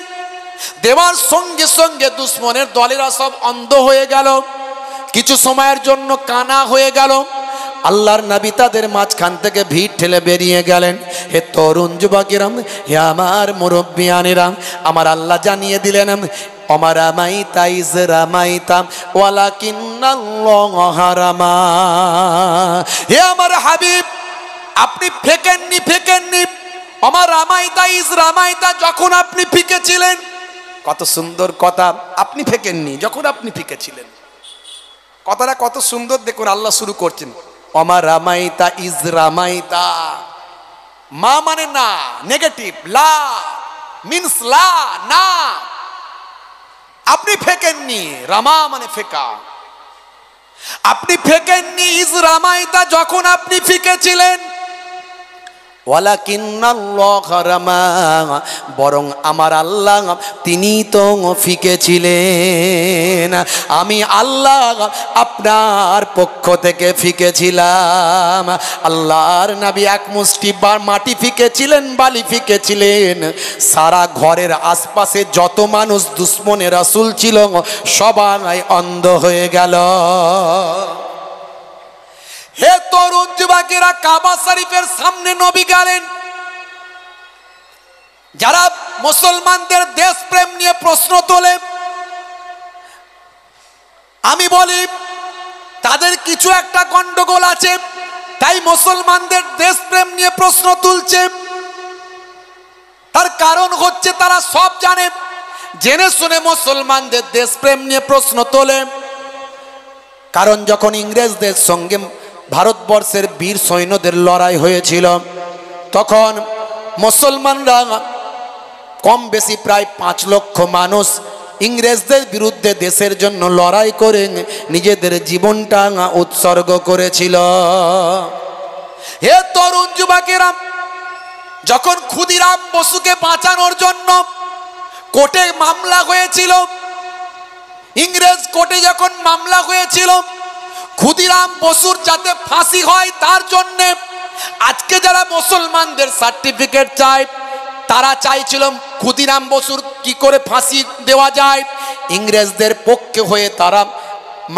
দেওয়ার সঙ্গে সঙ্গে দুশ্মনের দলেরা সব অন্ধ হয়ে গেল, কিছু সময়ের জন্য কানা হয়ে গেল। আল্লাহর নবী তাদের মাঝখান থেকে ভিড় ঠেলে বেরিয়ে গেলেন। হে তরুণ যুবকেরা, হে আমার মুরব্বিয়ানেরা, আমার আল্লাহ জানিয়ে দিলেন, অমারামাইতা ইজ রামাইতা ওয়ালাকিন্নাল্লাহ রামা। হে আমার হাবিব, আপনি ফেকেননি, ফেকেননি। আমার রামাইতা ইজ রামাইতা, যখন আপনি ফিকেছিলেন। কত সুন্দর কথা, আপনি ফেকেননি, যখন আপনি ফিকেছিলেন। কথাটা কত সুন্দর দেখুন, আল্লাহ শুরু করছেন অমা রামাইতা ইজ রামাইতা। মা মানে না, নেগেটিভ, লা মিন্স লা, না। আপনি ফেকেননি, রামা মানে ফেকা। আপনি ফেকেননি ইজ রামাইতা, যখন আপনি ফিকেছিলেন। ওয়ালাকিন্নাল্লাহ রামা, বরং আমার আল্লাহ তিনি তো ফিকেছিলেন। আমি আল্লাহ আপনার পক্ষ থেকে ফিকেছিলাম। আল্লাহর নবী এক মুষ্টি মাটি ফিকেছিলেন, বালি ফিকেছিলেন। সারা ঘরের আশপাশে যত মানুষ দুশ্মনে রাসূল ছিল সবাই অন্ধ হয়ে গেল। হে তরুণ যুবকেরা, কাবা শরীফের সামনে নবী গেলেন। যারা মুসলমানদের দেশপ্রেম নিয়ে প্রশ্ন তোলে, আমি বলি তাদের কিছু একটা গন্ডগোল আছে, তাই মুসলমানদের দেশপ্রেম নিয়ে প্রশ্ন তুলছে। তার কারণ হচ্ছে তারা সব জানে, জেনে শুনে মুসলমানদের দেশপ্রেম নিয়ে প্রশ্ন তোলে। কারণ যখন ইংরেজদের সঙ্গে ভারতবর্ষের বীর সৈন্যদের লড়াই হয়েছিল, তখন মুসলমানরা কম বেশি প্রায় 5 লক্ষ মানুষ ইংরেজদের বিরুদ্ধে দেশের জন্য লড়াই করে নিজেদের জীবনটা উৎসর্গ করেছিল। হে তরুণ যুবকেরা, যখন ক্ষুদিরাম বসুকে বাঁচানোর জন্য কোর্টে মামলা হয়েছিল, ইংরেজ কোর্টে যখন মামলা হয়েছিল, ক্ষুদিরাম বসুর যাতে ফাঁসি হয় তার জন্য আজকে যারা মুসলমানদের সার্টিফিকেট চায়, তারা চাইছিল ক্ষুদিরাম বসুর কি করে ফাঁসি দেওয়া যায়। ইংরেজদের পক্ষে হয়ে তারা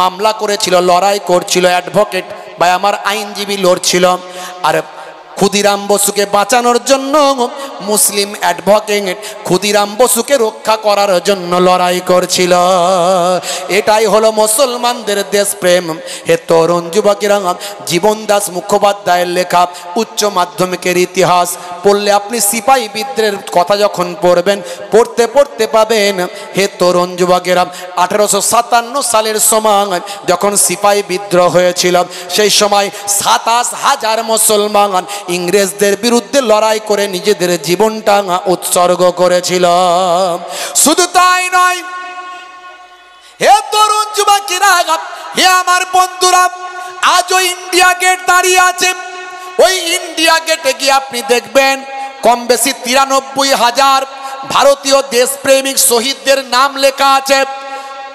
মামলা করেছিল, লড়াই করছিল, অ্যাডভোকেট বা আমার আইনজীবী লড়ছিল। আর ক্ষুদিরাম বসুকে বাঁচানোর জন্য মুসলিম অ্যাডভোকেট ক্ষুদিরাম বসুকে রক্ষা করার জন্য লড়াই করছিল। এটাই হলো মুসলমানদের দেশপ্রেম। হে তরুণ যুবকেরা, জীবনদাস মুখোপাধ্যায়ের লেখা উচ্চ মাধ্যমিকের ইতিহাস পড়লে আপনি সিপাহী বিদ্রোহের কথা যখন পড়বেন, পড়তে পড়তে পাবেন, হে তরুণ যুবকেরা, 1857 সালের সময় যখন সিপাহী বিদ্রোহ হয়েছিল, সেই সময় 27,000 মুসলমান ইংরেজদের বিরুদ্ধে লড়াই করে নিজেদের জীবনটা উৎসর্গ করেছিল। শুধু তাই নয়, হে তরুণ যুবকেরা, হে আমার বন্ধুরা, আজও ইন্ডিয়া গেট দাঁড়িয়ে আছে। ওই ইন্ডিয়া গেটে গিয়ে আপনি দেখবেন কম বেশি 93,000 ভারতীয় দেশপ্রেমিক শহীদদের নাম লেখা আছে,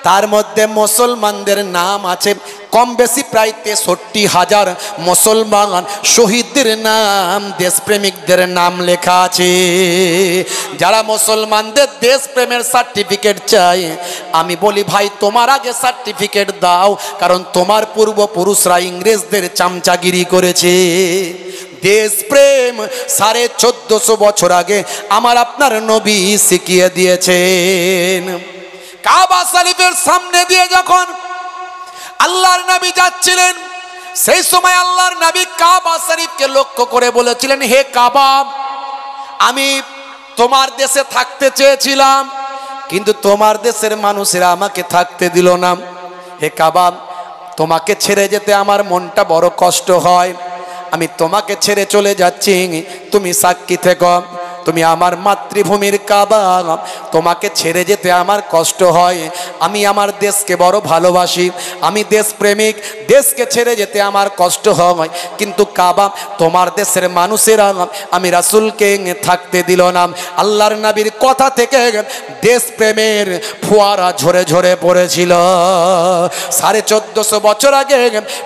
তার মধ্যে মুসলমানদের নাম আছে কম বেশি প্রায় 63,000 মুসলমান শহীদদের নাম, দেশপ্রেমিকদের নাম লেখা আছে। যারা মুসলমানদের দেশপ্রেমের সার্টিফিকেট চাই, আমি বলি ভাই তোমার আগে সার্টিফিকেট দাও, কারণ তোমার পূর্বপুরুষরা ইংরেজদের চামচাগিরি করেছে। দেশপ্রেম 1450 বছর আগে আমার আপনার নবী শিখিয়ে দিয়েছেন। কাবা শরীফের সামনে দিয়ে যখন আল্লাহর নবী যাচ্ছিলেন, সেই সময় আল্লাহর নবী কাবা শরীফকে লক্ষ্য করে বলেছিলেন, হে কাবা, আমি তোমার দেশে থাকতে চেয়েছিলাম, কিন্তু তোমার দেশের মানুষেরা আমাকে থাকতে দিল না। হে কাবা, তোমাকে ছেড়ে যেতে আমার মনটা বড় কষ্ট হয়, আমি তোমাকে ছেড়ে চলে যাচ্ছি, তুমি সাক্ষী থেকো। তুমি আমার মাতৃভূমির কাবা, তোমাকে ছেড়ে যেতে আমার কষ্ট হয়, আমি আমার দেশকে বড় ভালোবাসি, আমি দেশপ্রেমিক, দেশকে ছেড়ে যেতে আমার কষ্ট হয়, কিন্তু কাবা তোমার দেশের মানুষেরা আমি রাসূলকে থাকতে দিল না। আল্লাহর নবীর কথা থেকে দেশপ্রেমের ফোয়ারা ঝরে ঝরে পড়েছিল। 1450 বছর আগে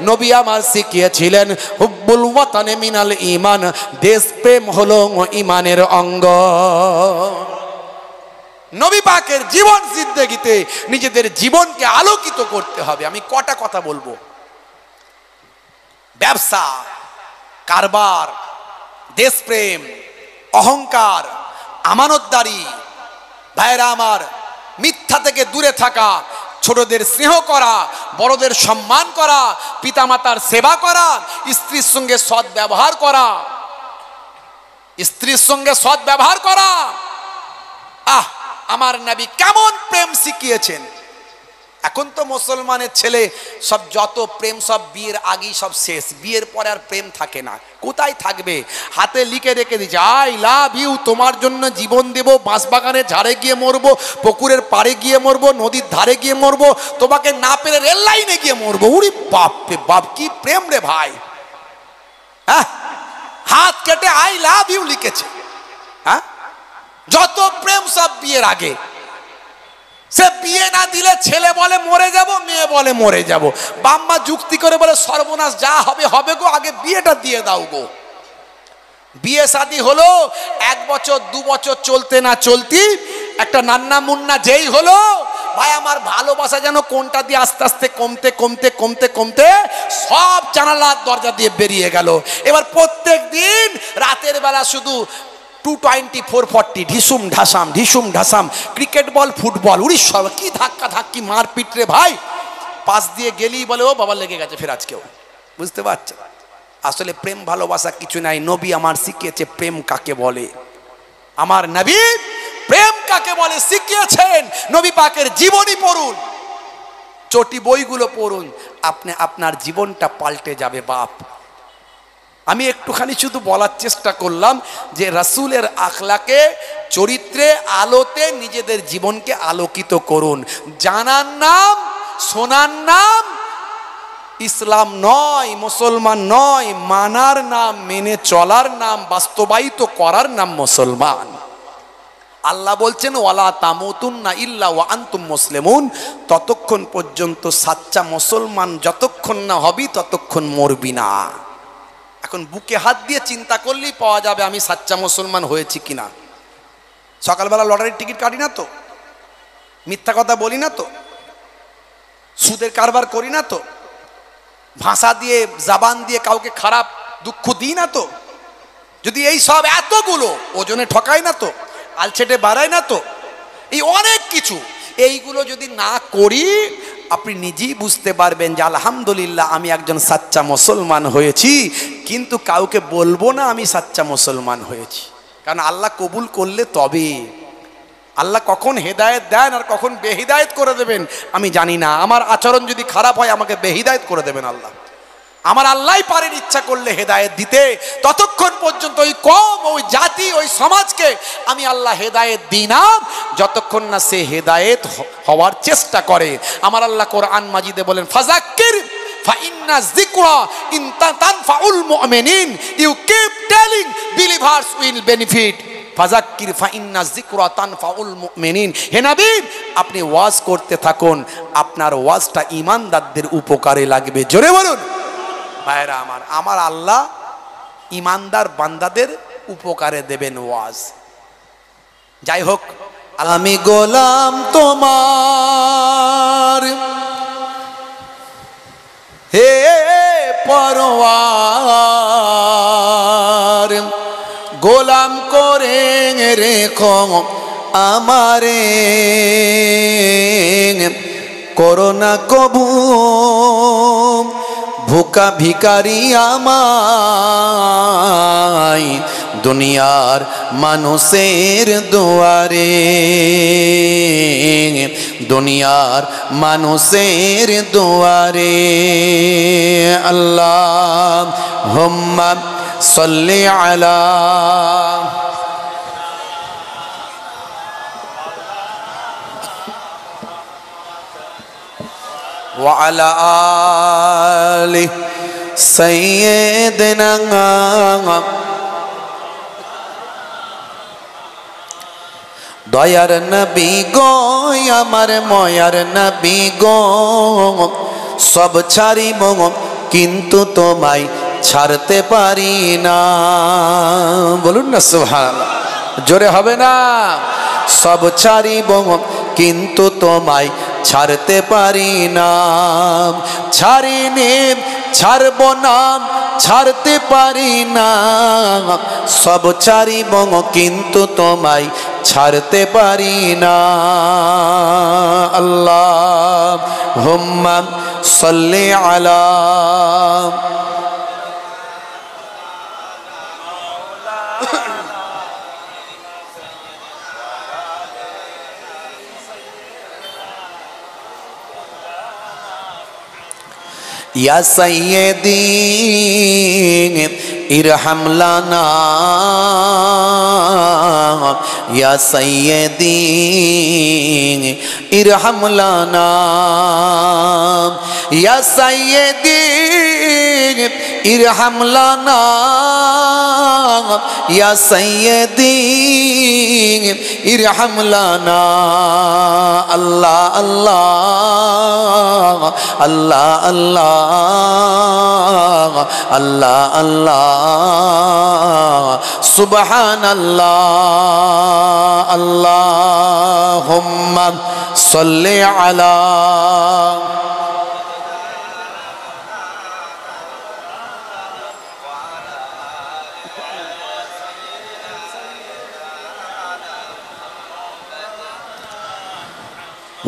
নবী আমার শিখিয়েছিলেন, হুব্বুল ওয়াতানে মিনাল ঈমান, দেশপ্রেম হলো ঈমানের অঙ্গ। নবী পাকের জীবন জিন্দেগিতে নিজেদের জীবনকে আলোকিত করতে হবে। আমি কটা কথা বলবো। ব্যবসা, কারবার, দেশপ্রেম, অহংকার, আমানতদারি, ভাইরা আমার, মিথ্যা থেকে দূরে থাকা, ছোটদের স্নেহ করা, বড়দের সম্মান করা, পিতামাতার সেবা করা, স্ত্রীর সঙ্গে সৎ ব্যবহার করা, স্ত্রীর সঙ্গে সৎ ব্যবহার করা। আমার নবী কেমন প্রেম শিখিয়েছেন। এখন তো মুসলমানের ছেলে সব যত প্রেম সব বিয়ের আগেই সব শেষ, বিয়ের পরে আর প্রেম থাকে না। কোথায় থাকবে? হাতে লিখে রেখে দিচ্ছে, আই লাভ ইউ, তোমার জন্য জীবন দেব, বাঁশবাগানের ঝাড়ে গিয়ে মরবো, পুকুরের পাড়ে গিয়ে মরবো, নদীর ধারে গিয়ে মরবো, তোমাকে না পেরে রেল লাইনে গিয়ে মরবো। উরি বাপ রে বাপ, কি প্রেম রে ভাই। হ্যাঁ, হাত কেটে আই লাভ ইউ লিখেছে। হ্যাঁ, যত প্রেম সব বিয়ের আগে। সে বিয়ে না দিলে ছেলে বলে মরে যাব, মেয়ে বলে মরে যাব, বাম্মা যুক্তি করে বলে সর্বনাশ, যা হবে হবে গো, আগে বিয়েটা দিয়ে দাও গো। বিয়ে শাদী হলো 1 বছর 2 বছর চলতে না চলতি একটা নান্না মুন্না যেই হলো, ভাই আমার ভালোবাসা যেন কোনটা দিয়ে আস্তে আস্তে কমতে কমতে কমতে কমতে সব জানালার দরজা দিয়ে বেরিয়ে গেল। এবার প্রত্যেক দিন রাতের বেলা শুধু 220 440 ঢিসুম ঢাসাম ঢিসুম ঢাসাম, ক্রিকেট বল, ফুটবল, উড়িষ্যা, কি ধাক্কা ধাক্কি মারপিট রে ভাই। পাশ দিয়ে গেলেই বলে ও বাবা লেগে গেছে ফের আজকেও। বুঝতে পারছে? আসলে প্রেম ভালোবাসা কিছু নাই। নবী আমার শিখিয়েছে প্রেম কাকে বলে। আমার নবী প্রেম কাকে বলে শিখিয়েছেন। নবী পাকের জীবনী পড়ুন, চটি বইগুলো পড়ুন, আপনি আপনার জীবনটা পাল্টে যাবে বাপ। আমি একটুখানি শুধু বলার চেষ্টা করলাম যে রাসূলের আখলাকে, চরিত্রে, আলোতে নিজেদের জীবনকে আলোকিত করুন। জানার নাম, শোনার নাম ইসলাম নয়, মুসলমান নয়। মানার নাম, মেনে চলার নাম, বাস্তবায়িত করার নাম মুসলমান। আল্লাহ বলছেন ওয়ালা তামুতুন্না ইল্লা ওয়া আনতুম মুসলিমুন, ততক্ষণ পর্যন্ত সাচ্চা মুসলমান যতক্ষণ না হবি ততক্ষণ মরবি না। এখন বুকে হাত দিয়ে চিন্তা করলেই পাওয়া যাবে আমি সাচ্চা মুসলমান হয়েছি কিনা। সকালবেলা লটারির টিকিট কাটি না তো, মিথ্যা কথা বলি না তো, সুদের কারবার করি না তো, ভাষা দিয়ে জবান দিয়ে কাউকে খারাপ দুঃখ দিই না তো, যদি এই সব এতগুলো ওজনে ঠকাই না তো, আলছেটে বাড়াই না তো, এই অনেক কিছু, এইগুলো যদি না করি আপনি নিজেই বুঝতে পারবেন যে আলহামদুলিল্লাহ আমি একজন সাচ্চা মুসলমান হয়েছি। কিন্তু কাউকে বলবো না আমি সাচ্চা মুসলমান হয়েছি, কারণ আল্লাহ কবুল করলে তবে। আল্লাহ কখন হেদায়েত দেন আর কখন বেহিদায়েত করে দেবেন আমি জানি না। আমার আচরণ যদি খারাপ হয় আমাকে বেহিদায়েত করে দেবেন আল্লাহ। আমার আল্লাহই পারেন ইচ্ছা করলে হেদায়েত দিতে। ততক্ষণ পর্যন্ত ওই কওম, ওই জাতি, ওই সমাজকে আমি আল্লাহ হেদায়েত দিই না যতক্ষণ না সে হেদায়েত হওয়ার চেষ্টা করে। আমার আল্লাহ কোরআন মাজিদে বলেন ফাযাক্কির ফাইন্না যিকরা ইন তানফাউল মুমিনিন, you keep telling believers will benefit ফাযাক্কির ফাইন্না যিকরা তানফাউল মুমিনিন। হে নবী, আপনি ওয়াজ করতে থাকুন, আপনার ওয়াজটা ঈমানদারদের উপকারে লাগবে। জোরে বলুন। ভাইরা আমার, আমার আল্লাহ ঈমানদার বান্দাদের উপকারে দেবেন ওয়াজ। যাই হোক, আমি গোলাম তোমার, হে পরওয়ার, গোলাম করে রেখো আমারে, করোনা কবু ভুকা ভিখারি আমায়, দুনিয়ার মানুষের দুয়ারে, দুনিয়ার মানুষের দুয়ারে। আল্লাহুম্মা সাল্লি আলা ওয়া আলা আলি সাইয়্যিদিনা। দয়ার নবী গো, আমার ময়ার নবী গো, সব ছাড়িব কিন্তু তোমায় ছাড়তে পারি না। বলুন না সুবহানাল্লাহ, জোরে হবে না? সব ছাড়িব কিন্তু তোমায় ছাড়তে পারি না, ছাড়িনি ছাড়ব না, ছাড়তে পারি না, সব ছাড়িব কিন্তু তোমায় ছাড়তে পারি না। আল্লাহুম্মা সাল্লি আলা ইয়া সাইয়্যিদি ইরহাম লানা, ইয়া সাইয়্যিদি ইরহাম লানা, ইয়া সাইয়্যিদি ইরহাম লানা, ইয়া সাইয়্যিদি ইরহাম লানা। আল্লাহ আল্লাহ আল্লাহ আল্লাহ আল্লাহ আল্লাহ সুবহানাল্লাহ। আল্লাহুম্মা সাল্লি আলা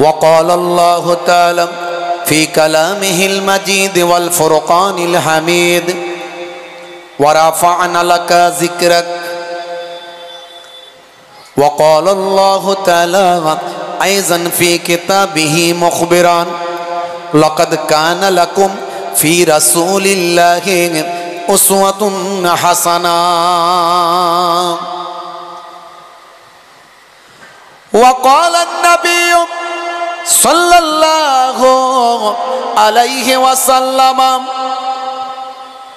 وقال الله تعالى في كلامه المجيد والفرقان الحميد ورفعنا لك ذكرك. وقال الله تعالى أيضا في كتابه مخبرا لقد كان لكم في رسول الله أسوة حسنة. وقال النبي صلى الله عليه وسلم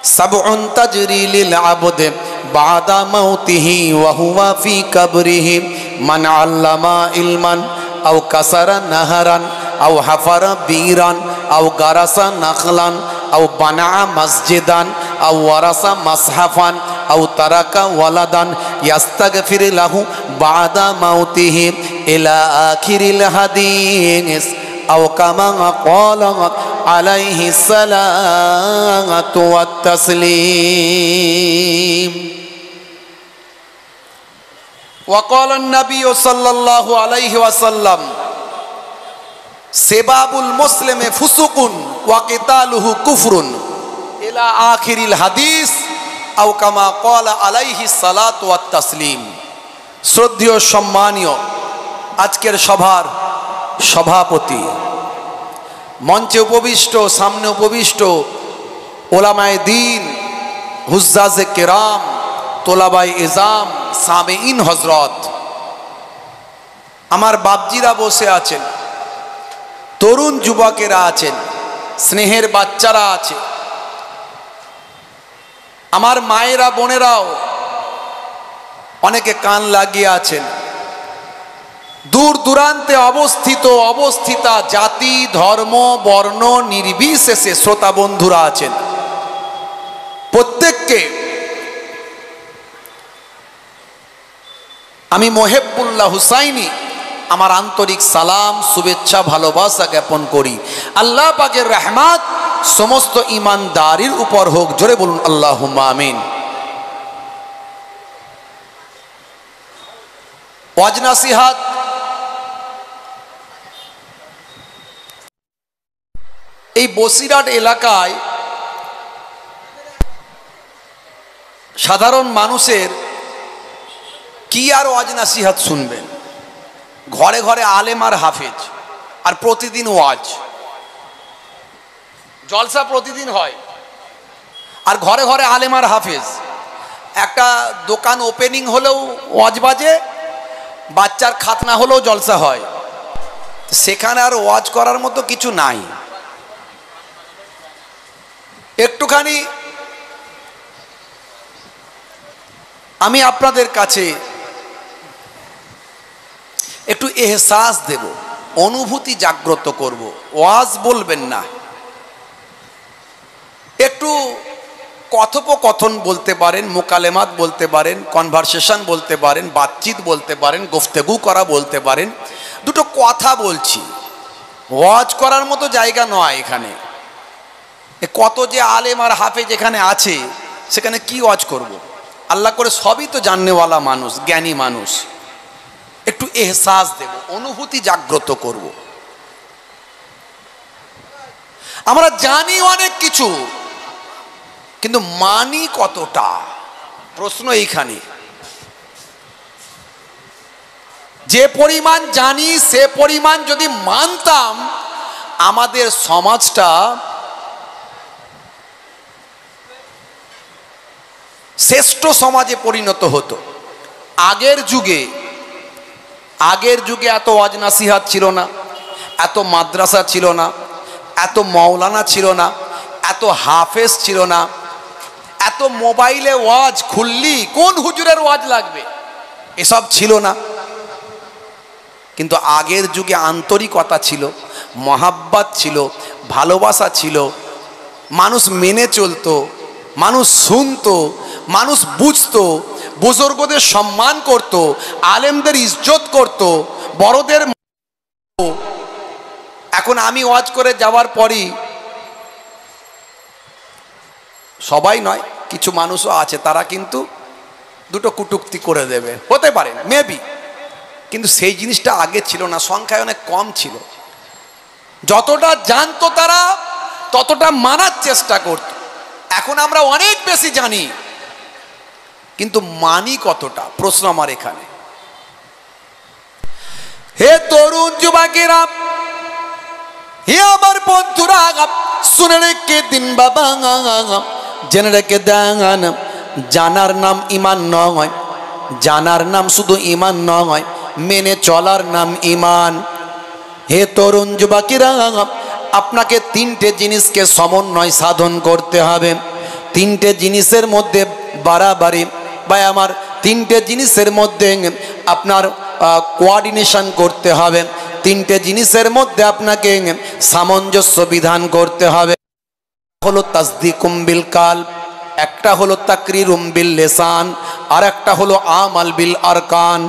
سبع تجري للعبد بعد موته وهو في قبره من علم علما أو كسر نهرا أو حفر بيرا أو غرس نخلا أو بنى مسجدا أو ورث مصحفا أو ترك ولدا يستغفر له بعد موته إلى آخر الحديث أو كما قال عليه الصلاة والتسليم. وقال النبي صلى الله عليه وسلم সেবাবুল মুসলিমে ফুসুকুন ওয়া কিতালুহু কুফরুন ইলা আখিরিল হাদিস আও কামা ক্বালা আলাইহিস সালাতু ওয়াত তাসলিম। শ্রদ্ধেয় সম্মানীয় আজকের সভার সভাপতি, মঞ্চে উপবিষ্ট, সামনে উপবিষ্ট ওলামায়ে দ্বীন, হুজ্জাজে কেরাম, তোলাবায়ে ইজাম, সামিঈন হযরত, আমার বাপজিরা বসে আছেন, তরুণ যুবকেরা আছেন, স্নেহের বাচ্চারা আছে, আমার মায়েরা বোনেরাও অনেকে কান লাগিয়ে আছেন, দূর দূরান্তে অবস্থিতা জাতি ধর্ম বর্ণ নির্বিশেষে শ্রোতা বন্ধুরা আছেন, প্রত্যেককে আমি মোহেব্বুল্লাহ হুসাইনি আমার আন্তরিক সালাম শুভেচ্ছা ভালোবাসা জ্ঞাপন করি। আল্লাহ পাকের রহমত সমস্ত ঈমানদারির উপর হোক, জোরে বলুন আল্লাহুম্মা আমিন। ওয়াজ নাসিহাত এই বসিরহাট এলাকায় সাধারণ মানুষের কি আর ওয়াজ নাসিহাত শুনবেন, ঘরে ঘরে আলেম আর হাফেজ, আর প্রতিদিন ওয়াজ জলসা প্রতিদিন হয়, আর ঘরে ঘরে আলেম আর হাফেজ। একটা দোকান ওপেনিং হলেও ওয়াজ বাজে, বাচ্চার খাতনা হলেও জলসা হয়, সেখানে আর ওয়াজ করার মতো কিছু নাই। একটুখানি আমি আপনাদের কাছে একটু এহসাস দেব, অনুভূতি জাগ্রত করব। ওয়াজ বলবেন না, একটু কথোপকথন বলতে পারেন, মোকালেমাত বলতে পারেন, কনভারসেশন বলতে পারেন, বাতচিত বলতে পারেন, গুফতেগু করা বলতে পারেন। দুটো কথা বলছি, ওয়াজ করার মতো জায়গা নয় এখানে। কত যে আলেম আর হাফেজ এখানে আছে, সেখানে কি ওয়াজ করব? আল্লাহ করে সবই তো জাননেওয়ালা মানুষ, জ্ঞানী মানুষ। একটু এহসাস দেব, অনুভূতি জাগ্রত করব। আমরা জানি অনেক কিছু, কিন্তু মানি কতটা, প্রশ্ন এইখানে। যে পরিমাণ জানি সে পরিমাণ যদি মানতাম, আমাদের সমাজটা শ্রেষ্ঠ সমাজে পরিণত হতো। আগের যুগে এত ওয়াজ নাসিহাত ছিল না, এত মাদ্রাসা ছিল না, এত মাওলানা ছিল না, এত হাফেজ ছিল না, এত মোবাইলে ওয়াজ খুললি কোন হুজুরের ওয়াজ লাগবে এসব ছিল না। কিন্তু আগের যুগে আন্তরিকতা ছিল, মহাব্বত ছিল, ভালোবাসা ছিল, মানুষ মেনে চলতো, মানুষ শুনতো, মানুষ বুঝতো, বুজুর্গদের সম্মান করত, আলেমদের ইজ্জত করত, বড়দের। এখন আমি ওয়াজ করে যাওয়ার পরই, সবাই নয়, কিছু মানুষও আছে তারা কিন্তু দুটো কুটুক্তি করে দেবে, হতে পারে মেবি, কিন্তু সেই জিনিসটা আগে ছিল না, সংখ্যায় অনেক কম ছিল। যতটা জানতো তারা ততটা মানার চেষ্টা করত। এখন আমরা অনেক বেশি জানি, কিন্তু মানি কতটা, প্রশ্ন আমার এখানে। হে তরুণ যুবকেরা, হে আমার বন্ধুরা, শুনে রেখে দিন বাবা, জেনে রেখে দেন, জানার নাম ঈমান নয়, জানার নাম শুধু ঈমান নয়, মেনে চলার নাম ঈমান। হে তরুণ যুবকেরা, আপনাকে তিনটে জিনিসকে সমন্বয় সাধন করতে হবে। তিনটে জিনিসের মধ্যে বাড়াবাড়ি, ভাই আমার, তিনটে জিনিসের মধ্যে আপনার কোঅর্ডিনেশন করতে হবে। তিনটে জিনিসের মধ্যে আপনাকে সামঞ্জস্য বিধান করতে হবে। হলো তাসদিকুম বিল কালব, একটা হলো তাকরিরুম বিল লিসান, আর একটা হলো আমাল বিল আরকান।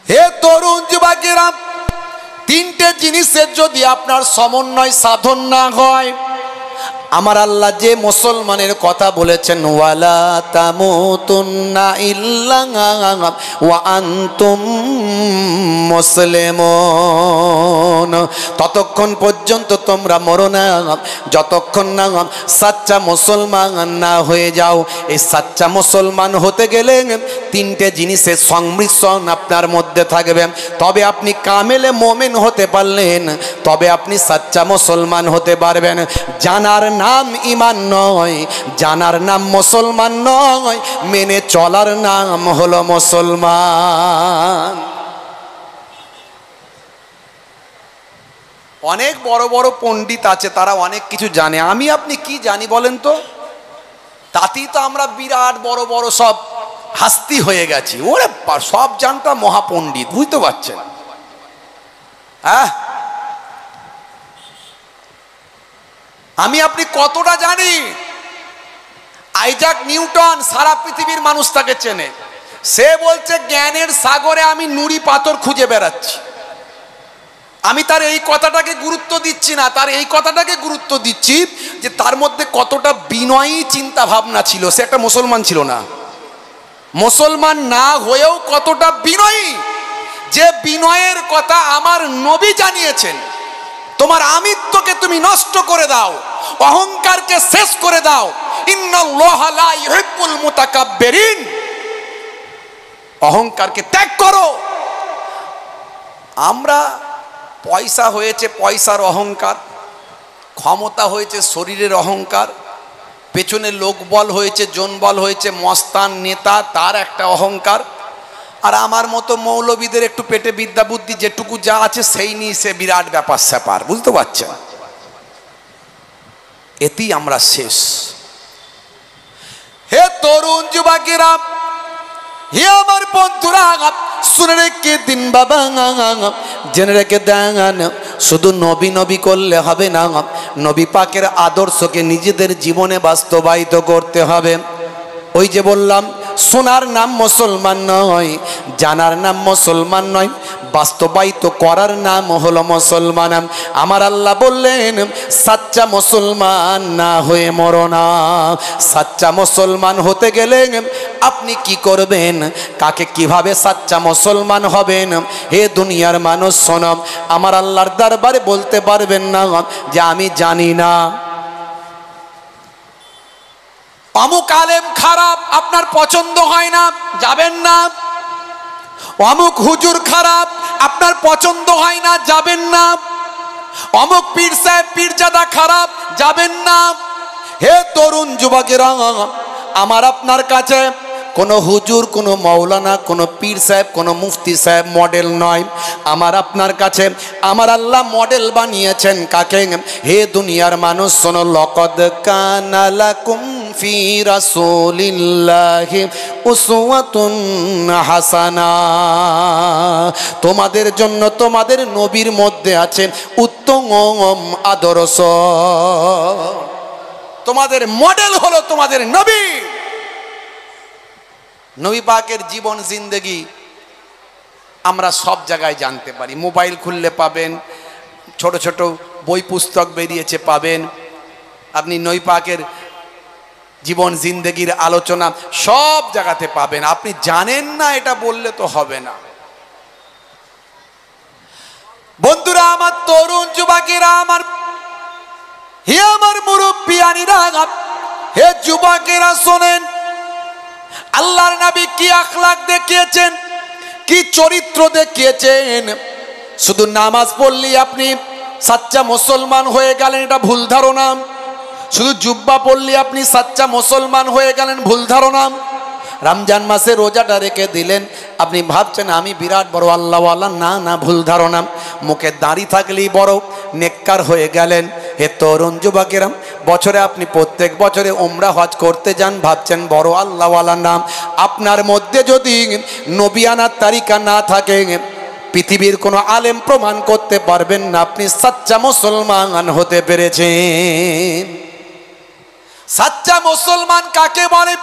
হে তরুণ যুবকেরা, তিনটে জিনিসের যদি আপনার সমন্বয় সাধন না হয়, আমার আল্লাহ যে মুসলমানের কথা বলেছেন, ওয়ালা তামুতুন্না ইল্লা ওয়া আনতুম মুসলিমুন, ততক্ষণ পর্যন্ত তোমরা মরো না যতক্ষণ না সাচ্চা মুসলমান না হয়ে যাও। এই সাচ্চা মুসলমান হতে গেলে তিনটে জিনিসের সংমিশ্রণ আপনার মধ্যে থাকবে, তবে আপনি কামেলে মোমেন হতে পারলেন, তবে আপনি সাচ্চা মুসলমান হতে পারবেন। জানার নাম ঈমান নয়, জানার নাম মুসলমান নয়, মেনে চলার নাম হলো মুসলমান। অনেক বড় বড় পণ্ডিত আছে, তারা অনেক কিছু জানে, আমি আপনি কি জানি বলেন তো? তাতেই তো আমরা বিরাট বড় বড় সব হাস্তি হয়ে গেছি। ওরে সব জানতা মহাপণ্ডিত, বুঝতে পারছেন? হ্যাঁ, আমি আপনি কতটা জানি? আইজাক নিউটন সারা পৃথিবীর মানুষ তাকে চেনে। সে বলছে জ্ঞানের সাগরে আমি নুড়ি পাথর খুঁজে বেড়াচ্ছি। আমি তার এই কথাটাকে গুরুত্ব দিচ্ছি না, তার এই কথাটাকে গুরুত্ব দিচ্ছি যে তার মধ্যে কতটা বিনয়ী চিন্তা ভাবনা ছিল। সে একটা মুসলমান ছিল না, মুসলমান না হয়েও কতটা বিনয়ী, যে বিনয়ের কথা আমার নবী জানিয়েছেন। তোমার আমিত্বকে তুমি নষ্ট করে দাও, অহংকারকে শেষ করে দাও। ইন্নাল্লাহা লা ইউহিব্বুল মুতাকাব্বিরিন, অহংকারকে ত্যাগ করো। আমরা পয়সা হয়েছে পয়সার অহংকার, ক্ষমতা হয়েছে শরীরের অহংকার, পেছনে লোকবল হয়েছে জনবল হয়েছে, মস্তান নেতা তার একটা অহংকার। আর আমার মতো মৌলবীদের একটু পেটে বিদ্যা বুদ্ধি যেটুকু যা আছে সেই নিয়ে সে বিরাট ব্যাপার স্যাপার, বুঝতে পারছেন? এতেই আমরা শেষ। হে তরুণ যুবকেরা, হে আমার বন্ধুরা, শুনে রেখে দিন বাবা, জেনে রেখে দেন, শুধু নবী নবী করলে হবে না, নবী পাকের আদর্শকে নিজেদের জীবনে বাস্তবায়িত করতে হবে। ওই যে বললাম, শোনার নাম মুসলমান নয়, জানার নাম মুসলমান নয়, বাস্তবায়িত করার নাম হলো মুসলমান। আমার আল্লাহ বললেন, সাচ্চা মুসলমান না হয়ে মরো না। সাচ্চা মুসলমান হতে গেলে আপনি কি করবেন, কাকে কিভাবে সাচ্চা মুসলমান হবেন? হে দুনিয়ার মানুষ শোনো, আমার আল্লাহর দরবারে বলতে পারবেন না যে আমি জানি না। অমুক আলেম খারাপ, আপনার পছন্দ হয় না, যাবেন না। অমুক হুজুর খারাপ, আপনার পছন্দ হয় না, যাবেন না। অমুক পীর সাহেব পীরজাদা খারাপ, যাবেন না। হে তরুণ যুবকেরা, আমার আপনার কাছে কোনো হুজুর, কোনো মৌলানা, কোনো পীর সাহেব, কোনো মুফতি সাহেব মডেল নয়। আমার আপনার কাছে আমার আল্লাহ মডেল বানিয়েছেন কাকে? হে দুনিয়ার মানুষ শোনো, লাকাদ কানা লাকুম ফি রাসূলিল্লাহি উসওয়াতুন হাসানা। তোমাদের জন্য তোমাদের নবীর মধ্যে আছে উত্তম আদর্শ। তোমাদের মডেল হলো তোমাদের নবী। নবী পাকের জীবন জিন্দেগি আমরা সব জায়গায় জানতে পারি। মোবাইল খুললে পাবেন, ছোট ছোট বই পুস্তক বেরিয়েছে পাবেন। আপনি নবী পাকের জীবন জিন্দেগির আলোচনা সব জায়গাতে পাবেন। আপনি জানেন না এটা বললে তো হবে না। বন্ধুরা আমার, তরুণ যুবকেরা আমার, হে আমার মুরব্বিয়ানিরা, হে যুবকেরা শোনেন, আল্লাহর নবী কি আখলাক দেখিয়েছেন, কি চরিত্র দেখিয়েছেন। শুধু নামাজ পড়লেই আপনি সাচ্চা মুসলমান হয়ে গেলেন, এটা ভুল ধারণা। শুধু জুব্বা পড়লে আপনি সাচ্চা মুসলমান হয়ে গেলেন, ভুল ধারণা। রমজান মাসে রোজাটা রেখে দিলেন, আপনি ভাবছেন আমি বিরাট বড় আল্লাহওয়ালা, না না, ভুল ধারণা। মুখে দাড়ি থাকলেই বড় নেককার হয়ে গেলেন। হে তরুণ যুবকেরা, বছরে আপনি প্রত্যেক বছরে উমরা হজ করতে যান, ভাবছেন বড় আল্লাহওয়ালা নাম। আপনার মধ্যে যদি নবিয়ানার তারিকা না থাকে, পৃথিবীর কোনো আলেম প্রমাণ করতে পারবেন না আপনি সাচ্চা মুসলমান হতে পেরেছেন। সাচ্চা মুসলমান কাকে বলে?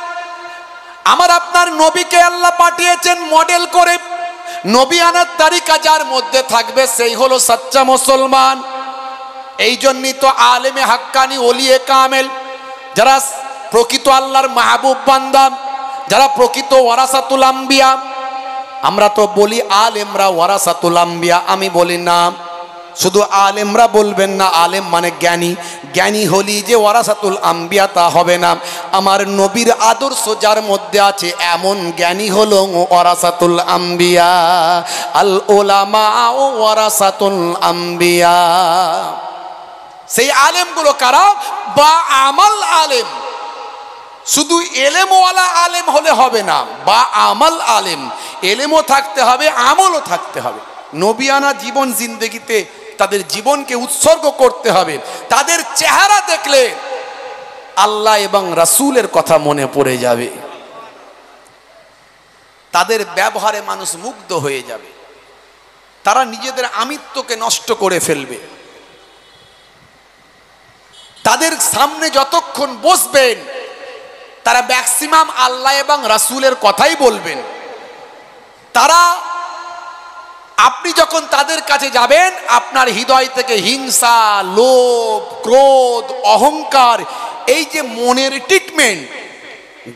আমার আপনার নবীকে আল্লাহ পাঠিয়েছেন মডেল করে। নবিয়ানার তারিকা যার মধ্যে থাকবে সেই হলো সাচ্চা মুসলমান। এই জন্যই তো আলেমে হাক্কানি, ওলিয়ে কামেল, যারা প্রকৃত আল্লাহর মাহবুব বান্দা, যারা প্রকৃত ওয়ারাসাতুল আম্বিয়া, আমরা তো বলি আলেমরা ওয়ারাসাতুল আম্বিয়া, আমি বলি না। শুধু আলেমরা বলবেন না, আলেম মানে জ্ঞানী। জ্ঞানী হলি যে ওয়ারাসাতুল আম্বিয়া তা হবে না। আমার নবীর আদর্শ যার মধ্যে আছে এমন জ্ঞানী হলো ওয়ারাসাতুল আম্বিয়া। আল উলামা ওয়ারাসাতুল আম্বিয়া। সেই আলেমগুলো কারা? বা আমাল আলেম। শুধু এলেমওয়ালা আলেম হলে হবে না, বা আমাল আলেম। এলেমও থাকতে হবে, আমলও থাকতে হবে। নবিয়ানা জীবন জিন্দেগিতে তাদের জীবনকে উৎসর্গ করতে হবে। তাদের চেহারা দেখলে আল্লাহ এবং রাসূলের কথা মনে পড়ে যাবে, তাদের ব্যবহারে মানুষ মুগ্ধ হয়ে যাবে, তারা নিজেদের আমিত্বকে নষ্ট করে ফেলবে। তাদের সামনে যতক্ষণ বসবেন তারা ম্যাক্সিমাম আল্লাহ এবং রাসূলের কথাই বলবেন। তারা, আপনি যখন তাদের কাছে যাবেন আপনার হৃদয় থেকে হিংসা, লোভ, ক্রোধ, অহংকার, এই যে মনের ট্রিটমেন্ট,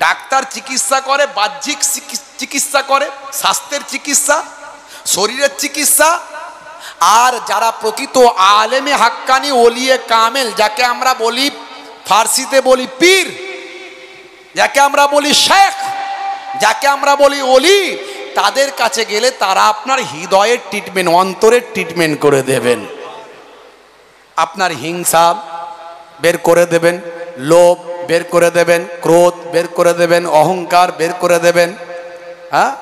ডাক্তার চিকিৎসা করে, বাহ্যিক চিকিৎসা করে, স্বাস্থ্যের চিকিৎসা, শরীরের চিকিৎসা, আর যারা প্রকৃত আলেমে হাক্কানি ওলিয়ে কামেল, যাকে আমরা বলি ফার্সিতে বলি পীর, যাকে আমরা বলি শেখ, যাকে আমরা বলি ওলি, তাদের কাছে গেলে তারা আপনার হৃদয়ের ট্রিটমেন্ট, অন্তরের ট্রিটমেন্ট করে দেবেন। আপনার হিংসা বের করে দেবেন, লোভ বের করে দেবেন, ক্রোধ বের করে দেবেন, অহংকার বের করে দেবেন। হ্যাঁ,